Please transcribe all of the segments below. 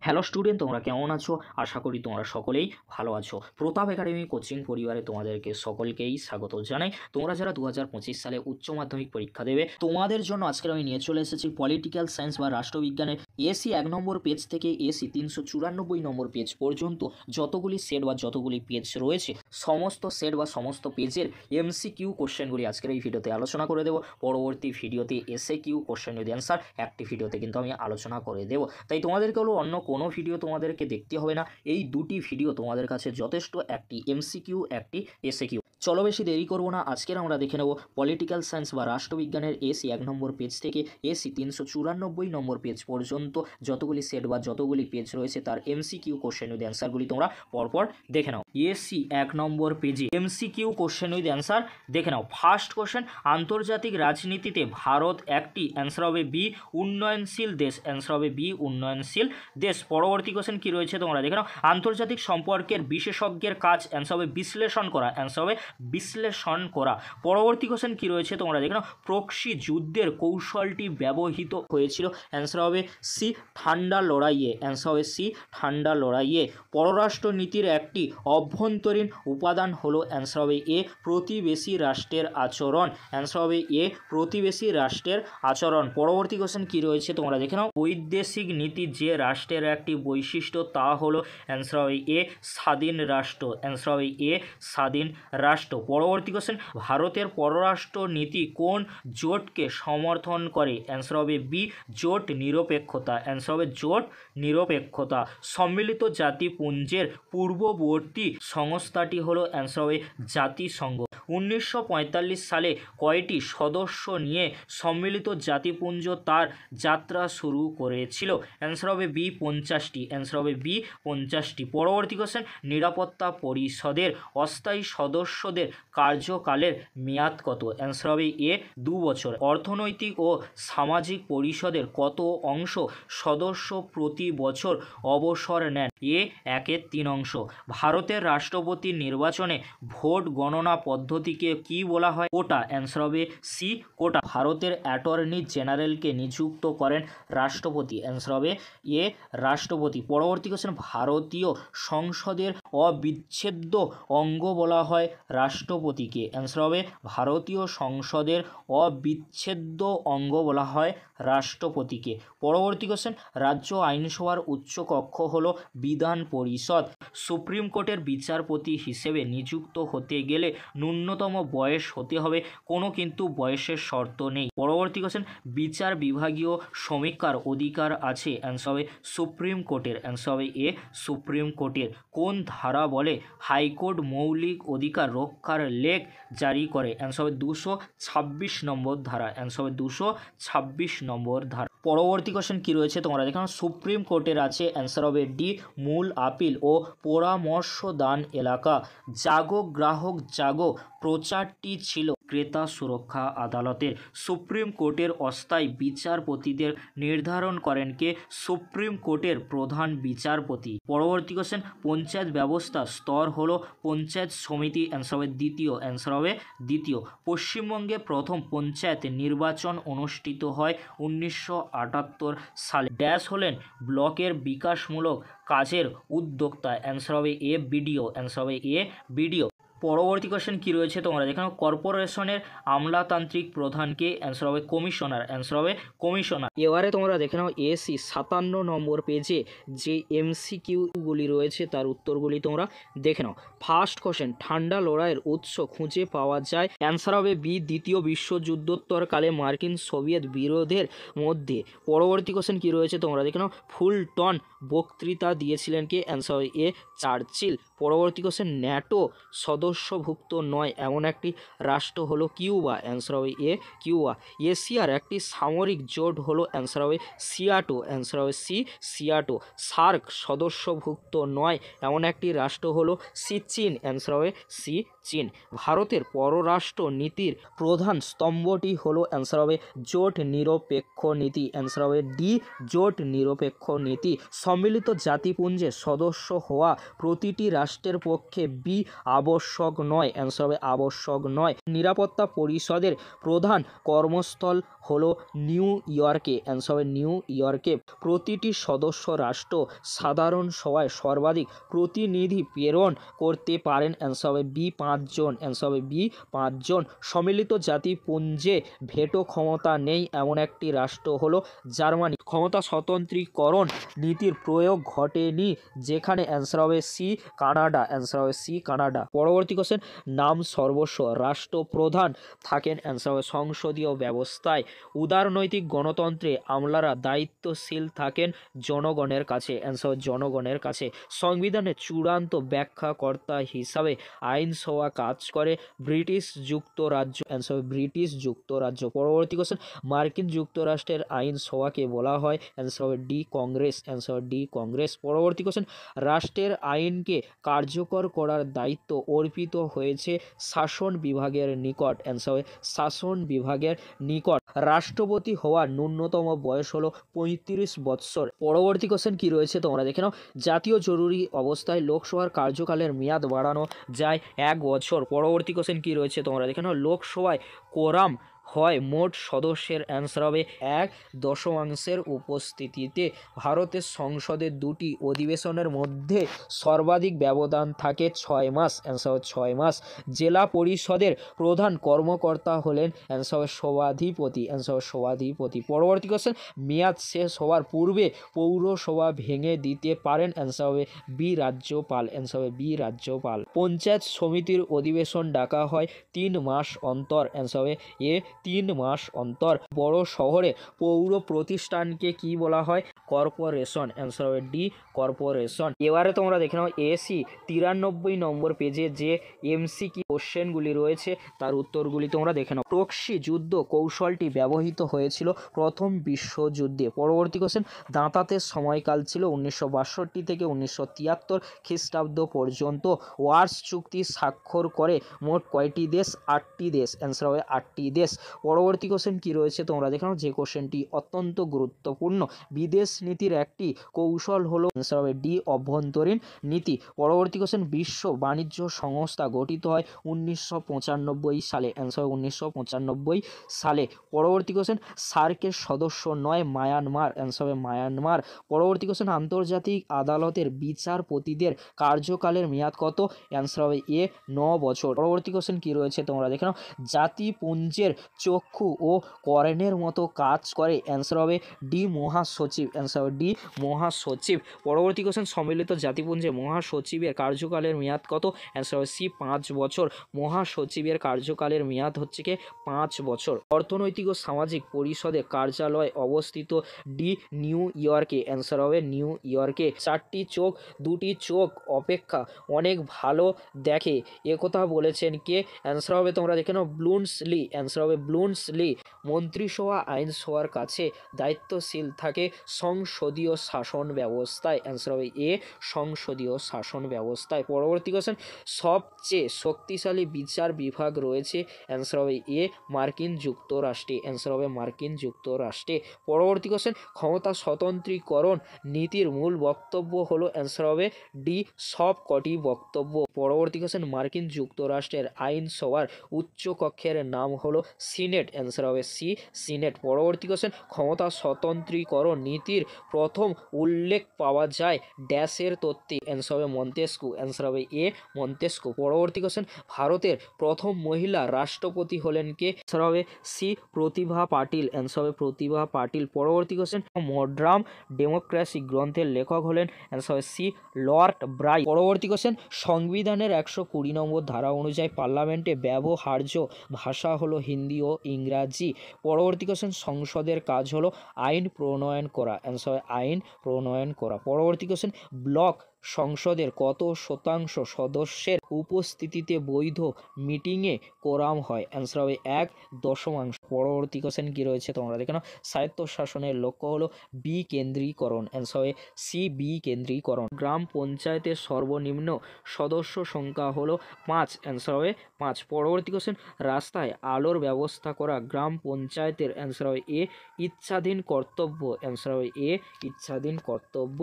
Hello student, তোমরা কেমন আছো? আশা করি তোমরা সকলেই ভালো আছো। প্রতাপ একাডেমি কোচিং পরিবারে তোমাদেরকে সকলকেই স্বাগত জানাই। তোমরা যারা 2025 সালে উচ্চ মাধ্যমিক পরীক্ষা দেবে, তোমাদের জন্য আজকে আমি নিয়ে চলে এসেছি পলিটিক্যাল সায়েন্স বা রাষ্ট্রবিজ্ঞানের এসি 1 নম্বর পেজ থেকে এসি 394 নম্বর পেজ পর্যন্ত যতগুলি সেট বা যতগুলি পেজ রয়েছে, সমস্ত সেট বা সমস্ত পেজের এমসিকিউ কোশ্চেনগুলি আজকের এই ভিডিওতে আলোচনা করে দেবো। পরবর্তী ভিডিওতে SAQ question with answer একটি ভিডিওতে কিন্তু আমি আলোচনা করে দেবো। তাই তোমাদেরকে হলো অন্য কোনো ভিডিও তোমাদেরকে দেখতে হবে না, এই দুটি ভিডিও তোমাদের কাছে যথেষ্ট, একটি এমসিকিউ একটি এসএ কিউ। চলো বেশি দেরি করবো না, আজকের আমরা দেখে নেব পলিটিক্যাল সায়েন্স বা রাষ্ট্রবিজ্ঞানের এসি 1 নম্বর পেজ থেকে এসি 394 নম্বর পেজ পর্যন্ত যতগুলি সেট বা যতগুলি পেজ রয়েছে তার এমসিকিউ কোশ্চেন উইথ অ্যান্সারগুলি তোমরা পরপর দেখে নাও। এসি 1 নম্বর পেজে এমসিকিউ কোশ্চেন উইথ অ্যান্সার দেখে নাও। ফার্স্ট কোশ্চেন, আন্তর্জাতিক রাজনীতিতে ভারত একটি, অ্যান্সার হবে বি, উন্নয়নশীল দেশ, অ্যান্সার হবে বি, উন্নয়নশীল দেশ। পরবর্তী কোশ্চেন কি রয়েছে তোমরা দেখে নাও। আন্তর্জাতিক সম্পর্কের বিশেষজ্ঞের কাজ, অ্যান্সার হবে বিশ্লেষণ করা, অ্যান্সার হবে বিশ্লেষণ করা। পরবর্তী কোশ্চেন কি রয়েছে তোমরা দেখে নাও। প্রক্সি যুদ্ধের কৌশলটি ব্যবহৃত হয়েছিল, অ্যান্সার হবে সি, ঠান্ডা লড়াইয়ে, অ্যান্সার হবে সি, ঠান্ডা লড়াইয়ে। পররাষ্ট্র নীতির একটি অভ্যন্তরীণ উপাদান হলো, অ্যান্সার হবে এ, প্রতিবেশী রাষ্ট্রের আচরণ, অ্যান্সার হবে এ, প্রতিবেশী রাষ্ট্রের আচরণ। পরবর্তী কোশ্চেন কি রয়েছে তোমরা দেখে নাও। বৈদেশিক নীতি যে রাষ্ট্রের একটি বৈশিষ্ট্য তা হলো, অ্যান্সার হবে এ, স্বাধীন রাষ্ট্র, অ্যান্সার হবে এ, স্বাধীন রাষ্ট্র। পরবর্তী কোশ্চেন, ভারতের পররাষ্ট্র নীতি কোন জোটকে সমর্থন করে, অ্যান্সার হবে বি, জোট নিরপেক্ষতা, অ্যান্সার হবে জোট নিরপেক্ষতা। সম্মিলিত জাতিপুঞ্জের পূর্ববর্তী সংস্থাটি হলো, অ্যান্সার হবে জাতিসংঘ। 1945 সালে কয়টি সদস্য নিয়ে সম্মিলিত জাতিপুঞ্জ তার যাত্রা শুরু করেছিল, অ্যান্সার হবে বি, 50টি, অ্যান্সার হবে বি, 50টি। পরবর্তী কোশ্চেন, নিরাপত্তা পরিষদের অস্থায়ী সদস্যদের কার্যকালের মেয়াদ কত, অ্যান্সার হবে এ, 2 বছর। অর্থনৈতিক ও সামাজিক পরিষদের কত অংশ সদস্য প্রতি বছর অবসর নেন, এ, 1/3 অংশ। ভারতের রাষ্ট্রপতি নির্বাচনে ভোট গণনা পদ্ধতিকে কি বলা হয়, কোটা, অ্যান্সার হবে সি, কোটা। ভারতের অ্যাটর্নি জেনারেলকে নিযুক্ত করেন রাষ্ট্রপতি, অ্যান্সার হবে এ, রাষ্ট্রপতি। পরবর্তী কোশ্চেন, ভারতীয় সংসদের অবিচ্ছেদ্য অঙ্গ বলা হয় রাষ্ট্রপতিকে, অ্যান্সার হবে ভারতীয় সংসদের অবিচ্ছেদ্য অঙ্গ বলা হয় রাষ্ট্রপতিকে। পরবর্তী কোশ্চেন, রাজ্য আইনসভার উচ্চ কক্ষ হলো বিধান পরিষদ। সুপ্রিম কোর্টের বিচারপতি হিসেবে নিযুক্ত হতে গেলে ন্যূনতম বয়স হতে হবে, কোনো কিন্তু বয়সের শর্ত নেই। পরবর্তী কোশ্চেন, বিচার বিভাগীয় সমীক্ষার অধিকার আছে, অ্যান্সার হবে সুপ্রিম কোর্টের, অ্যান্সার হবে এ, সুপ্রিম কোর্টের। কোন ধারা বলে হাইকোর্ট মৌলিক অধিকার রক্ষার লেখ জারি করে, অ্যান্সার হবে 226 নম্বর ধারা, অ্যান্সার হবে 226 নম্বর ধারা। পরবর্তী কোশ্চেন কি রয়েছে তোমরা দেখো। সুপ্রিম কোর্টের আছে, অ্যান্সার হবে ডি, মূল আপিল ও পরামর্শদান এলাকা। জাগো গ্রাহক জাগো প্রচারটি ছিল ক্রেতা সুরক্ষা আদালতের। সুপ্রিম কোর্টের অস্থায়ী বিচারপতিদের নির্ধারণ করেন কে, সুপ্রিম কোর্টের প্রধান বিচারপতি। পরবর্তী কোশ্চেন, পঞ্চায়েত ব্যবস্থা স্তর হলো পঞ্চায়েত সমিতি, অ্যান্সার হবে দ্বিতীয়, অ্যান্সার হবে দ্বিতীয়। পশ্চিমবঙ্গে প্রথম পঞ্চায়েত নির্বাচন অনুষ্ঠিত হয় 1978 সালে। ড্যাশ হলেন ব্লকের বিকাশমূলক কাজের উদ্যোক্তা, অ্যান্সার হবে এ, বিডিও, অ্যান্সার হবে এ, বিডিও। পরবর্তী কোশ্চেন কি রয়েছে তোমরা দেখো। কর্পোরেশনের আমলাতান্ত্রিক প্রধানকে, অ্যান্সার হবে কমিশনার, অ্যান্সার হবে কমিশনার। এবারে তোমরা দেখে নাও এসি 57 নম্বর পেজে যে এমসিকিউগুলি রয়েছে তার উত্তরগুলি তোমরা দেখে নাও। ফার্স্ট কোশ্চেন, ঠান্ডা লড়াইয়ের উৎস খুঁজে পাওয়া যায়, অ্যান্সার হবে বি, দ্বিতীয় বিশ্বযুদ্ধোত্তরকালে মার্কিন সোভিয়েত বিরোধের মধ্যে। পরবর্তী কোশ্চেন কি রয়েছে তোমরা দেখে নাও। ফুলটন বক্তৃতা দিয়েছিলেন কে, অ্যান্সার হবে এ, চার্চিল। পরবর্তী কোশ্চেন, ন্যাটো সদস্যভুক্ত নয় এমন একটি রাষ্ট্র হলো কিউবা, অ্যান্সার হবে এ, কিউবা। এশিয়ার একটি সামরিক জোট হলো, অ্যান্সার হবে সিয়াটো, অ্যান্সার হবে সি, সিয়াটো। সার্ক সদস্যভুক্ত নয় এমন একটি রাষ্ট্র হলো সি, চীন, অ্যান্সার হবে সি, চীন। ভারতের পররাষ্ট্র নীতির প্রধান স্তম্ভটি হলো, অ্যান্সার হবে জোট নিরপেক্ষ নীতি, অ্যান্সার হবে ডি, জোট নিরপেক্ষ নীতি। সম্মিলিত জাতিপুঞ্জের সদস্য হওয়া প্রতিটি রাষ্ট্রের পক্ষে বি আবশ্যক নয়, অ্যান্সার হবে আবশ্যক নয়। নিরাপত্তা পরিষদের প্রধান কর্মস্থল হলো নিউ ইয়র্কে, অ্যান্সার হবে নিউ ইয়র্কে। প্রতিটি সদস্য রাষ্ট্র সাধারণ সভায় সর্বাধিক প্রতিনিধি প্রেরণ করতে পারেন, অ্যান্সার হবে বি 5 জন, অ্যান্সার হবে বি 5 জন। সম্মিলিত জাতিপুঞ্জে ভেটো ক্ষমতা নেই এমন একটি রাষ্ট্র হলো জার্মানি। ক্ষমতা স্বতন্ত্রীকরণ নীতির প্রয়োগ ঘটেনি যেখানে, অ্যান্সার হবে সি কানাডা, অ্যান্সার হবে সি কানাডা। পরবর্তী কোশ্চেন, নাম সর্বস্ব রাষ্ট্রপ্রধান থাকেন, অ্যান্সার হবে সংসদীয় ব্যবস্থায়। উদারনৈতিক গণতন্ত্রে আমলারা দায়িত্বশীল থাকেন জনগণের কাছে, অ্যান্সার হবে জনগণের কাছে। সংবিধানের চূড়ান্ত ব্যাখ্যাকর্তা হিসাবে আইনসভা কাজ করে ব্রিটিশ যুক্তরাজ্য, অ্যান্সার হবে ব্রিটিশ যুক্তরাজ্য। পরবর্তী কোশ্চেন, মার্কিন যুক্তরাষ্ট্রের আইনসভাকে বলা হয়, অ্যান্সার হবে ডি কংগ্রেস, অ্যান্সার হবে ডি কংগ্রেস। পরবর্তী কোশ্চেন, রাষ্ট্রের আইনকে কার্যকর করার দায়িত্ব অর্পিত হয়েছে শাসন বিভাগের নিকট, অ্যান্সার হবে শাসন বিভাগের নিকট। রাষ্ট্রপতি হওয়ার ন্যূনতম বয়স হলো 35 বৎসর। পরবর্তী কোশ্চেন কি রয়েছে তোমরা দেখে নাও। জাতীয় জরুরি অবস্থায় লোকসভার কার্যকালের মেয়াদ বাড়ানো যায় 1 বছর। পরবর্তী কোশ্চেন কি রয়েছে তোমরা দেখে নাও। লোকসভায় কোরাম হয় মোট সদস্যের, অ্যান্সার হবে 1/10 উপস্থিতিতে। ভারতের সংসদের দুটি অধিবেশনের মধ্যে সর্বাধিক ব্যবধান থাকে 6 মাস, অ্যান্সার হবে 6 মাস। জেলা পরিষদের প্রধান কর্মকর্তা হলেন, অ্যান্সার হবে সভাধিপতি, অ্যান্সার হবে সভাধিপতি। পরবর্তী কোশ্চেন, মেয়াদ শেষ হওয়ার পূর্বে পৌরসভা ভেঙে দিতে পারেন, অ্যান্সার হবে বি রাজ্যপাল, অ্যান্সার হবে বি রাজ্যপাল। পঞ্চায়েত সমিতির অধিবেশন ডাকা হয় 3 মাস অন্তর, অ্যান্সার হবে এ 3 মাস অন্তর। বড় শহরে পৌর প্রতিষ্ঠানকে কি বলা হয়? কর্পোরেশন, অ্যান্সার হবে ডি কর্পোরেশন। এবারে তোমরা দেখে নাও এসি 93 নম্বর পেজে যে এমসিকিউ কোশ্চেনগুলি রয়েছে তার উত্তরগুলি তোমরা দেখে নাও। প্রক্সি যুদ্ধ কৌশলটি ব্যবহৃত হয়েছিল প্রথম বিশ্বযুদ্ধে। পরবর্তী কোশ্চেন, দাঁতাতের সময়কাল ছিল 1962 থেকে 1973 খ্রিস্টাব্দ পর্যন্ত। ওয়ার্স চুক্তি স্বাক্ষর করে মোট কয়টি দেশ? 8টি দেশ, অ্যান্সার হবে 8টি দেশ। পরবর্তী কোশ্চেন কি রয়েছে তোমরা দেখো, যে কোশ্চেনটি অত্যন্ত গুরুত্বপূর্ণ। বিদেশ নীতির একটি কৌশল হলো, অ্যান্সার হবে ডি অভ্যন্তরীণ নীতি। পরবর্তী কোশ্চেন, বিশ্ব বাণিজ্য সংস্থা গঠিত হয় 1995 সালে, অ্যান্সার হবে 1995 সালে। পরবর্তী কোশ্চেন, সার্কের সদস্য নয় মায়ানমার, অ্যান্সার হবে মায়ানমার। পরবর্তী কোশ্চেন, আন্তর্জাতিক আদালতের বিচারপতিদের কার্যকালের মেয়াদ কত? অ্যান্সার হবে এ 9 বছর। পরবর্তী কোশ্চেন কি রয়েছে তোমরা দেখে নাও। জাতিপুঞ্জের চক্ষু ও কর্ণের মতো কাজ করে, অ্যান্সার হবে ডি মহাসচিব, অ্যান্সার হবে ডি মহাসচিব। পরবর্তী কোশ্চেন, সম্মিলিত জাতিপুঞ্জে মহাসচিবের কার্যকালের মেয়াদ কত? অ্যান্সার হবে সি 5 বছর। মহাসচিবের কার্যকালের মেয়াদ হচ্ছে কি 5 বছর। অর্থনৈতিক ও সামাজিক পরিষদের কার্যালয় অবস্থিত ডি নিউ ইয়র্কে, অ্যান্সার হবে নিউ ইয়র্কে। 4টি চোখ 2টি চোখ অপেক্ষা অনেক ভালো দেখে একথা বলেছেন কে? অ্যান্সার হবে তোমরা দেখে নাও ব্লুমসলি, অ্যান্সার হবে ব্লুমসলি। মন্ত্রিসভা আইনসভার কাছে দায়িত্বশীল থাকে সংসদীয় শাসন ব্যবস্থায়, অ্যান্সার হবে এ সংসদীয় শাসন ব্যবস্থায়। পরবর্তী কোশ্চেন, সবচেয়ে শক্তিশালী বিচার বিভাগ রয়েছে, অ্যান্সার হবে এ মার্কিন যুক্তরাষ্ট্রে, অ্যান্সার হবে মার্কিন যুক্তরাষ্ট্রে। পরবর্তী কোশ্চেন, ক্ষমতা স্বতন্ত্রীকরণ নীতির মূল বক্তব্য হলো, অ্যান্সার হবে ডি সব কটি বক্তব্য। পরবর্তী কোশ্চেন, মার্কিন যুক্তরাষ্ট্রের আইনসভার উচ্চ কক্ষের নাম হলো সিনেট, অ্যান্সার হবে সি সিনেট। পরবর্তী কোশ্চেন, ক্ষমতা স্বতন্ত্রীকরণ নীতির প্রথম উল্লেখ পাওয়া যায় ড্যাশের তত্ত্বে, অ্যান্সার হবে মন্তেস্কু, অ্যান্সার হবে এ মন্তেস্কু। পরবর্তী কোশ্চেন, ভারতের প্রথম মহিলা রাষ্ট্রপতি হলেন কে? অ্যান্সার হবে সি প্রতিভা পাটিল, অ্যান্সার হবে প্রতিভা পাটিল। পরবর্তী কোশ্চেন, মডার্ন ডেমোক্রেসি গ্রন্থের লেখক হলেন, অ্যান্সার হবে সি লর্ড ব্রাই। পরবর্তী কোশ্চেন, সংবিধানের 120 নম্বর ধারা অনুযায়ী পার্লামেন্টে ব্যবহার্য ভাষা হলো হিন্দি ও ইংরাজি। পরবর্তী কোশ্চেন, সংসদের কাজ হলো আইন প্রণয়ন করা, অ্যান্সার হবে আইন প্রণয়ন করা। পরবর্তী কোশ্চেন, ব্লক সংসদের কত শতাংশ সদস্যের উপস্থিতিতে বৈধ মিটিংয়ে কোরাম হয়? অ্যান্সার হবে 1/10। পরবর্তী কোশ্চেন কি রয়েছে তোমরা দেখে নাও। স্বায়ত্তশাসনের লক্ষ্য হলো বিকেন্দ্রীকরণ, অ্যান্সার হবে সি বিকেন্দ্রীকরণ। গ্রাম পঞ্চায়েতের সর্বনিম্ন সদস্য সংখ্যা হলো 5, অ্যান্সার হবে 5। পরবর্তী কোশ্চেন, রাস্তায় আলোর ব্যবস্থা করা গ্রাম পঞ্চায়েতের, অ্যান্সার হবে এ ইচ্ছাধীন কর্তব্য, অ্যান্সার হবে এ ইচ্ছাধীন কর্তব্য।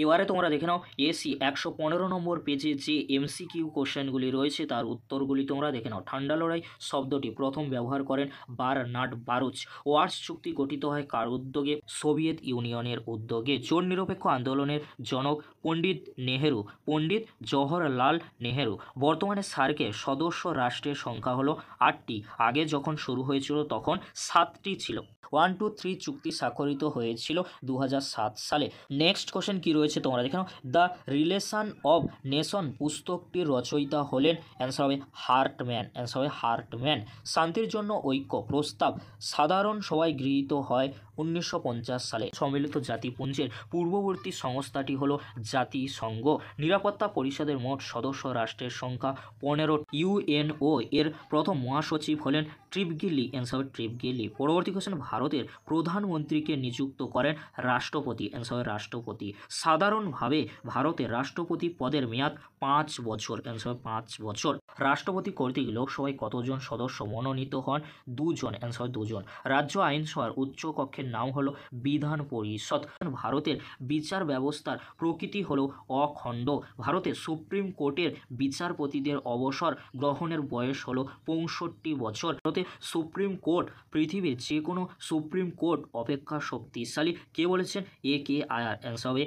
এবারে তোমরা দেখে নাও এসি 115 নম্বর পেজে যে এমসিকিউ কোশ্চেনগুলি রয়েছে তার উত্তরগুলি তোমরা দেখে নাও। ঠান্ডা লড়াই শব্দটি প্রথম ব্যবহার করেন বারনার্ড বারুচ। ওয়ার্স চুক্তি গঠিত হয় কার উদ্যোগে? সোভিয়েত ইউনিয়নের উদ্যোগে। জোট নিরপেক্ষ আন্দোলনের জনক পণ্ডিত নেহেরু, পণ্ডিত জওহরলাল নেহেরু। বর্তমানে সার্কের সদস্য রাষ্ট্রের সংখ্যা হলো 8টি, আগে যখন শুরু হয়েছিল তখন 7টি ছিল। 1, 2, 3 চুক্তি স্বাক্ষরিত হয়েছিল 2007 সালে। নেক্সট কোশ্চেন কি রয়েছে তোমরা দেখে নাও। দ্য রিলেশন অফ নেশন পুস্তকটির রচয়িতা হলেন? অ্যান্সার হবে হার্টম্যান, অ্যান্সার হবে হার্টম্যান। শান্তির জন্য ঐক্য প্রস্তাব সাধারণ সভায় গৃহীত হয় 1950 সালে। সম্মিলিত জাতিপুঞ্জের পূর্ববর্তী সংস্থাটি হলো জাতিসংঘ। নিরাপত্তা পরিষদের মোট সদস্য রাষ্ট্রের সংখ্যা 15। ইউএনও এর প্রথম মহাসচিব হলেন ট্রিপগিলি, অ্যান্সার হবে ট্রিপগিলি। পরবর্তী কোশ্চেন, ভারতের প্রধানমন্ত্রীকে নিযুক্ত করেন রাষ্ট্রপতি, অ্যান্সার হবে রাষ্ট্রপতি। সাধারণভাবে ভারতের রাষ্ট্রপতি পদের মেয়াদ 5 বছর, অ্যান্সার হবে 5 বছর। রাষ্ট্রপতি কর্তৃক লোকসভায় কতজন সদস্য মনোনীত হন? 2 জন, অ্যান্সার হবে 2 জন। রাজ্য আইনসভার উচ্চ কক্ষের নাম হলো বিধান পরিষদ। ভারতের বিচার ব্যবস্থার প্রকৃতি হলো অখণ্ড। ভারতের সুপ্রিম কোর্টের বিচারপতিদের অবসর গ্রহণের বয়স হলো 65 বছর। ভারতের সুপ্রিম কোর্ট পৃথিবীর যে কোনো সুপ্রিম কোর্ট অপেক্ষা শক্তিশালী। কে বলেছেন? কে আয়ার, অ্যান্সার হবে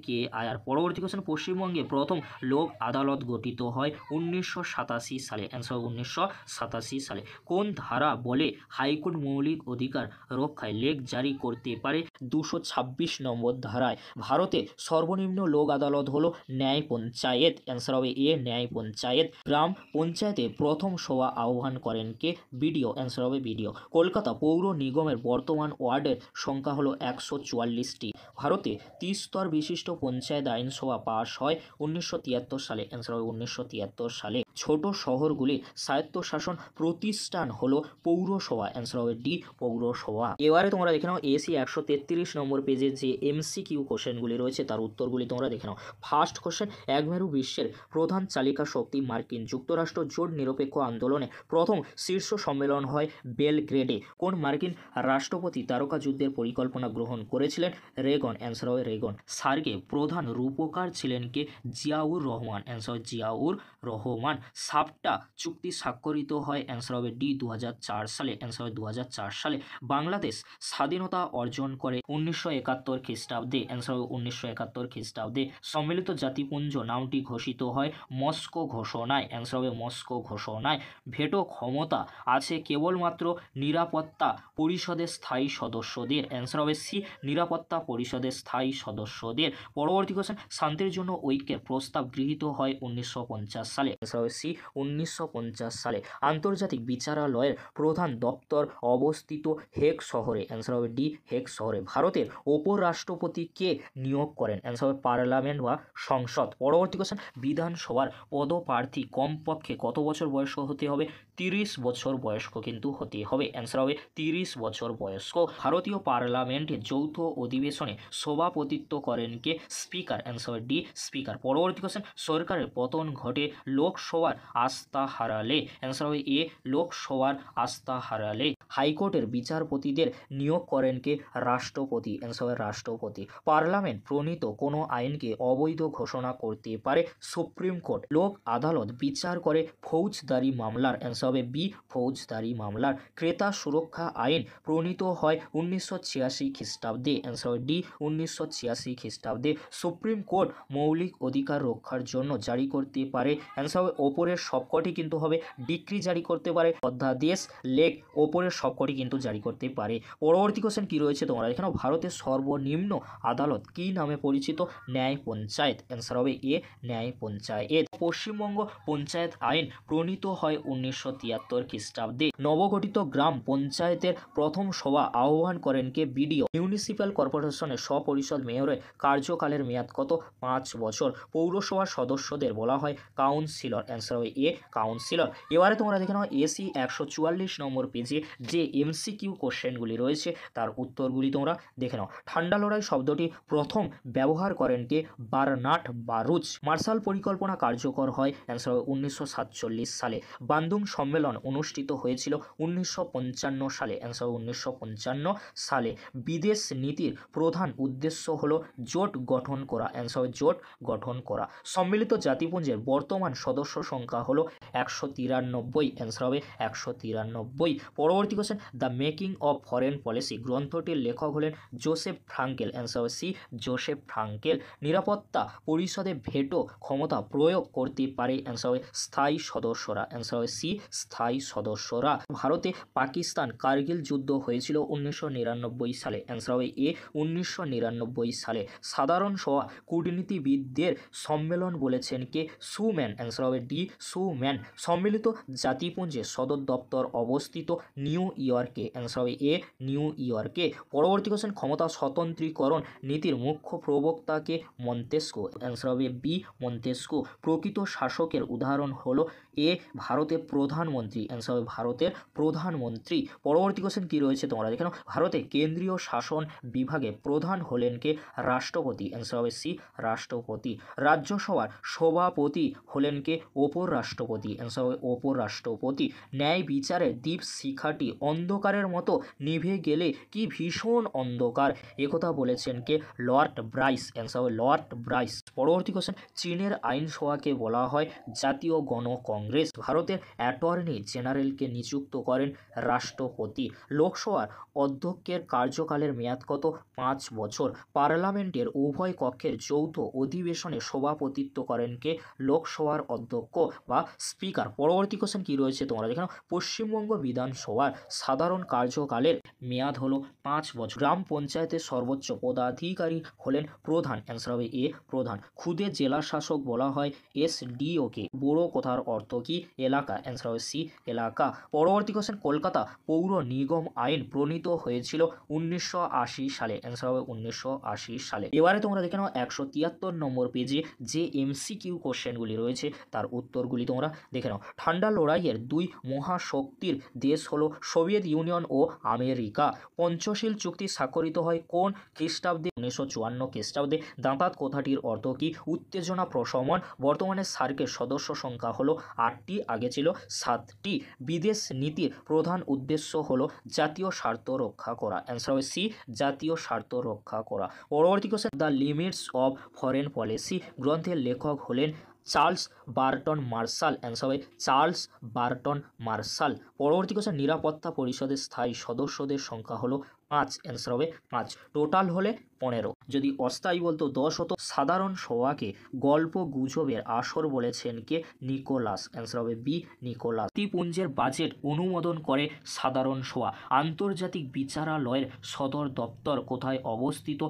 কে আয়ার। পরবর্তী কোশ্চেন, পশ্চিমবঙ্গে প্রথম লোক আদালত গঠিত হয় 1987 সালে, অ্যান্সার হবে 1987 সালে। কোন ধারা বলে হাইকোর্ট মৌলিক অধিকার রক্ষায় লেখ জারি করতে পারে? 226 নম্বর ধারায়। ভারতে সর্বনিম্ন লোক আদালত হলো ন্যায় পঞ্চায়েত, অ্যান্সার হবে ন্যায় পঞ্চায়েত। গ্রাম পঞ্চায়েতে প্রথম সভা আহ্বান করেন কে? বিডিও, অ্যান্সার হবে বিডিও। কলকাতা পৌর নিগমের বর্তমান ওয়ার্ডের সংখ্যা হলো 144টি। ভারতে 30 স্তর বিশিষ্ট পঞ্চায়েত আইনসভা পাশ হয় 1973 সালে, অ্যান্সার হবে 1973 সালে। ছোট শহরগুলি স্বায়ত্তশাসন প্রতিষ্ঠান হলো পৌরসভা, অ্যান্সার হবে ডি পৌরসভা। এবারে তোমরা দেখে নাও এসি 133 নম্বর পেজে যে এমসিকিউ কোশ্চেনগুলি রয়েছে তার উত্তরগুলি তোমরা দেখে নাও। ফার্স্ট কোশ্চেন, এক মেরু বিশ্বের প্রধান চালিকা শক্তি মার্কিন যুক্তরাষ্ট্র। জোট নিরপেক্ষ আন্দোলনে প্রথম শীর্ষ সম্মেলন হয় বেলগ্রেডে। কোন মার্কিন রাষ্ট্রপতি তারকা যুদ্ধের পরিকল্পনা গ্রহণ করেছিলেন? রেগন, অ্যান্সার হবে রেগন। সার্কে প্রধান রূপকার ছিলেন কে? জিয়াউর রহমান, অ্যান্সার হবে জিয়াউর রহমান। সাপটা চুক্তি স্বাক্ষরিত হয়, অ্যান্সার হবে ডি 2004 সালে, অ্যান্সার হবে 2004 সালে। বাংলাদেশ স্বাধীনতা অর্জন করে 1971 খ্রিস্টাব্দে, অ্যান্সার হবে 1971 খ্রিস্টাব্দে। সম্মিলিত জাতিপুঞ্জ নামটি ঘোষিত হয় মস্কো ঘোষণায়, অ্যান্সার হবে মস্কো ঘোষণায়। ভেটো ক্ষমতা আছে কেবলমাত্র নিরাপত্তা পরিষদের স্থায়ী সদস্যদের, অ্যান্সার হবে সি নিরাপত্তা পরিষদের স্থায়ী সদস্যদের। পরবর্তী কোশ্চেন, শান্তির জন্য ঐক্যের প্রস্তাব গৃহীত হয় 1950 সালে, অ্যান্সার হবে সি 1950 সালে। আন্তর্জাতিক বিচারালয়ের প্রধান দপ্তর অবস্থিত হেগ শহরে, অ্যান্সার হবে ডি হেগ শহরে। ভারতের উপরাষ্ট্রপতিকে নিয়োগ করেন? অ্যান্সার হবে পার্লামেন্ট বা সংসদ। পরবর্তী কোশ্চেন, বিধানসভার পদপ্রার্থী কমপক্ষে কত বছর বয়স্ক হতে হবে? 30 বছর বয়স্ক কিন্তু হতে হবে, অ্যান্সার হবে 30 বছর বয়স্ক। ভারতীয় পার্লামেন্টে যৌথ অধিবেশনে সভাপতিত্ব করেন কে? স্পিকার, অ্যান্সার হবে ডি স্পিকার। পরবর্তী কোশ্চেন, সরকারের পতন ঘটে লোকসভার আস্থা হারালে, অ্যান্সার হবে এ লোকসভার আস্থা হারালে। হাইকোর্টের বিচারপতিদের নিয়োগ করেন কে? রাষ্ট্রপতি, অ্যান্সার হবে রাষ্ট্রপতি। পার্লামেন্ট প্রণীত কোনো আইনকে অবৈধ ঘোষণা করতে পারে সুপ্রিম কোর্ট। লোক আদালত বিচার করে ফৌজদারি মামলার, অ্যান্সার হবে বি ফৌজদারি মামলার। ক্রেতা সুরক্ষা আইন প্রণীত হয় 1986 খ্রিস্টাব্দে, অ্যান্সার হবে ডি 1986 খ্রিস্টাব্দে। সুপ্রিম কোর্ট মৌলিক অধিকার রক্ষার জন্য জারি করতে পারে, অ্যান্সার হবে ওপরের সবকটি কিন্তু হবে ডিক্রি জারি করতে পারে, অধ্যাদেশ লেখ ওপরের সবকটি কিন্তু জারি করতে পারে। পরবর্তী কোশ্চেন কি রয়েছে তোমরা এখানে, ভারতের সর্বনিম্ন আদালত কি নামে পরিচিত? ন্যায় পঞ্চায়েত, অ্যান্সার হবে এ ন্যায় পঞ্চায়েত। পশ্চিমবঙ্গ পঞ্চায়েত আইন প্রণীত হয় 1973 খ্রিস্টাব্দে। নবগঠিত গ্রাম পঞ্চায়েতের প্রথম সভা আহ্বান করেন কে? বিডিও। মিউনিসিপ্যাল কর্পোরেশনের স্বপরিষদ মেয়রের কার্যকালের মেয়াদ কত? 5 বছর। পৌরসভার সদস্যদের বলা হয় কাউন্সিলর, অ্যান্সার হবে এ কাউন্সিলর। এবারে তোমরা দেখে নাও এসি 144 নম্বর পেজে যে এমসিকিউ কোশ্চেনগুলি রয়েছে তার উত্তরগুলি তোমরা দেখে নাও। ঠান্ডা লড়াই শব্দটি প্রথম ব্যবহার করেন কে? বারনার্ড বারুচ। মার্শাল পরিকল্পনা কার্যকর হয়, অ্যান্সার হবে 1947 সালে। বান্দুং সম্মেলন অনুষ্ঠিত হয়েছিল 1955 সালে, অ্যান্সার হবে 1955 সালে। বিদেশ নীতির প্রধান উদ্দেশ্য হলো জোট জোট গঠন করা, অ্যান্সার হবে জোট গঠন করা। সম্মিলিত জাতিপুঞ্জের বর্তমান সদস্য সংখ্যা হলো 193, অ্যান্সার হবে 193। পরবর্তী question, the making of foreign policy গ্রন্থটির লেখক হলেন জোসেফ ফ্রাঙ্কেল, অ্যান্সার হবে সি জোসেফ ফ্রাঙ্কেল। নিরাপত্তা পরিষদে ভেটো ক্ষমতা প্রয়োগ করতে পারে, অ্যান্সার হবে স্থায়ী সদস্যরা, অ্যান্সার হবে সি স্থায়ী সদস্যরা। ভারতে পাকিস্তান কার্গিল যুদ্ধ হয়েছিল 1999 সালে, অ্যান্সার হবে এ 1999 সালে। সাধারণ সভা কূটনীতিবিদদের সম্মেলন বলেছেন কে? সুম্যান, অ্যান্সার হবে ডি সুম্যান। সম্মিলিত জাতিপুঞ্জের সদর দপ্তর অবস্থিত নিউ ইয়র্কে, অ্যান্সার হবে এ নিউ ইয়র্কে। পরবর্তী কোশ্চেন, ক্ষমতা স্বতন্ত্রীকরণ নীতির মুখ্য প্রবক্তাকে? মন্তেস্কো, অ্যান্সার হবে বি মন্তেস্কো। প্রকৃত শাসকের উদাহরণ হলো এ ভারতের প্রধানমন্ত্রী, অ্যান্সার হবে ভারতের প্রধানমন্ত্রী। পরবর্তী কোশ্চেন কী রয়েছে তোমরা দেখে নাও। ভারতে কেন্দ্রীয় শাসন বিভাগে প্রধান হলেন কে? রাষ্ট্রপতি, অ্যান্সার হবে সি রাষ্ট্রপতি। রাজ্যসভার সভাপতি হলেন কে? অপর রাষ্ট্রপতি, অ্যান্সার হবে অপর রাষ্ট্রপতি। ন্যায় বিচারের দীপ শিখাটি অন্ধকারের মতো নিভে গেলে কি ভীষণ অন্ধকার, একথা বলেছেন কে? লর্ড ব্রাইস, অ্যান্সার হবে লর্ড ব্রাইস। পরবর্তী কোশ্চেন, চীনের আইনসভাকে বলা হয় জাতীয় গণ কংগ্রেস। ভারতের অ্যাটর্নি জেনারেলকে নিযুক্ত করেন রাষ্ট্রপতি। লোকসভার অধ্যক্ষের কার্যকালের মেয়াদ কত? 5 বছর। পার্লামেন্টের উভয় কক্ষের যৌথ অধিবেশনে সভাপতিত্ব করেন কে? লোকসভার অধ্যক্ষ বা স্পিকার। পরবর্তী কোশ্চেন কী রয়েছে তোমরা দেখে নাও। পশ্চিমবঙ্গ বিধানসভার সাধারণ কার্যকালের মেয়াদ হলো 5 বছর। গ্রাম পঞ্চায়েতের সর্বোচ্চ পদাধিকারী হলেন প্রধান, অ্যান্সার হবে এ প্রধান। খুদে জেলা শাসক বলা হয় এসডিওকে। বুড়ো কথার অর্থ কি? এলাকা, অ্যান্সার হবে সি এলাকা। পরবর্তী কোশ্চেন, কলকাতা পৌর নিগম আইন প্রণীত হয়েছিল 1980 সালে, অ্যান্সার হবে 1980 সালে। এবারে তোমরা দেখে নাও 173 নম্বর পেজে যে এমসিকিউ কোশ্চেনগুলি রয়েছে তার উত্তরগুলি তোমরা দেখে নাও। ঠান্ডা লড়াইয়ের দুই মহাশক্তির দেশ হলো সোভিয়েত ইউনিয়ন ও আমেরিকা। পঞ্চশীল চুক্তি স্বাক্ষরিত হয় কোন খ্রিস্টাব্দে? 1954 খ্রিস্টাব্দে। দাঁতাত কথাটির অর্থ কি? উত্তেজনা প্রশমন। বর্তমানে সার্কের সদস্য সংখ্যা হলো 8টি, আগে ছিল 7টি। বিদেশ নীতির প্রধান উদ্দেশ্য হলো জাতীয় স্বার্থ রক্ষা করা, অ্যান্সার হবে সি জাতীয় স্বার্থ রক্ষা করা। পরবর্তী question, the limits of foreign policy গ্রন্থের লেখক হলেন চার্লস বার্টন মার্শাল, অ্যান্সার হবে চার্লস বার্টন মার্শাল। পরবর্তী কোশ্চেন, নিরাপত্তা পরিষদের স্থায়ী সদস্যদের সংখ্যা হলো 5, অ্যান্সার হবে 5। টোটাল হলে 15। যদি অস্থায়ী বলতো 10 হতো। সাধারণ সভাকে গল্প গুজবের আসর বলেছেন কে? নিকোলাস, অ্যান্সার হবে বি নিকোলাস। জাতিপুঞ্জের বাজেট অনুমোদন করে সাধারণ সভা। আন্তর্জাতিক বিচারালয়ের সদর দপ্তর কোথায় অবস্থিত?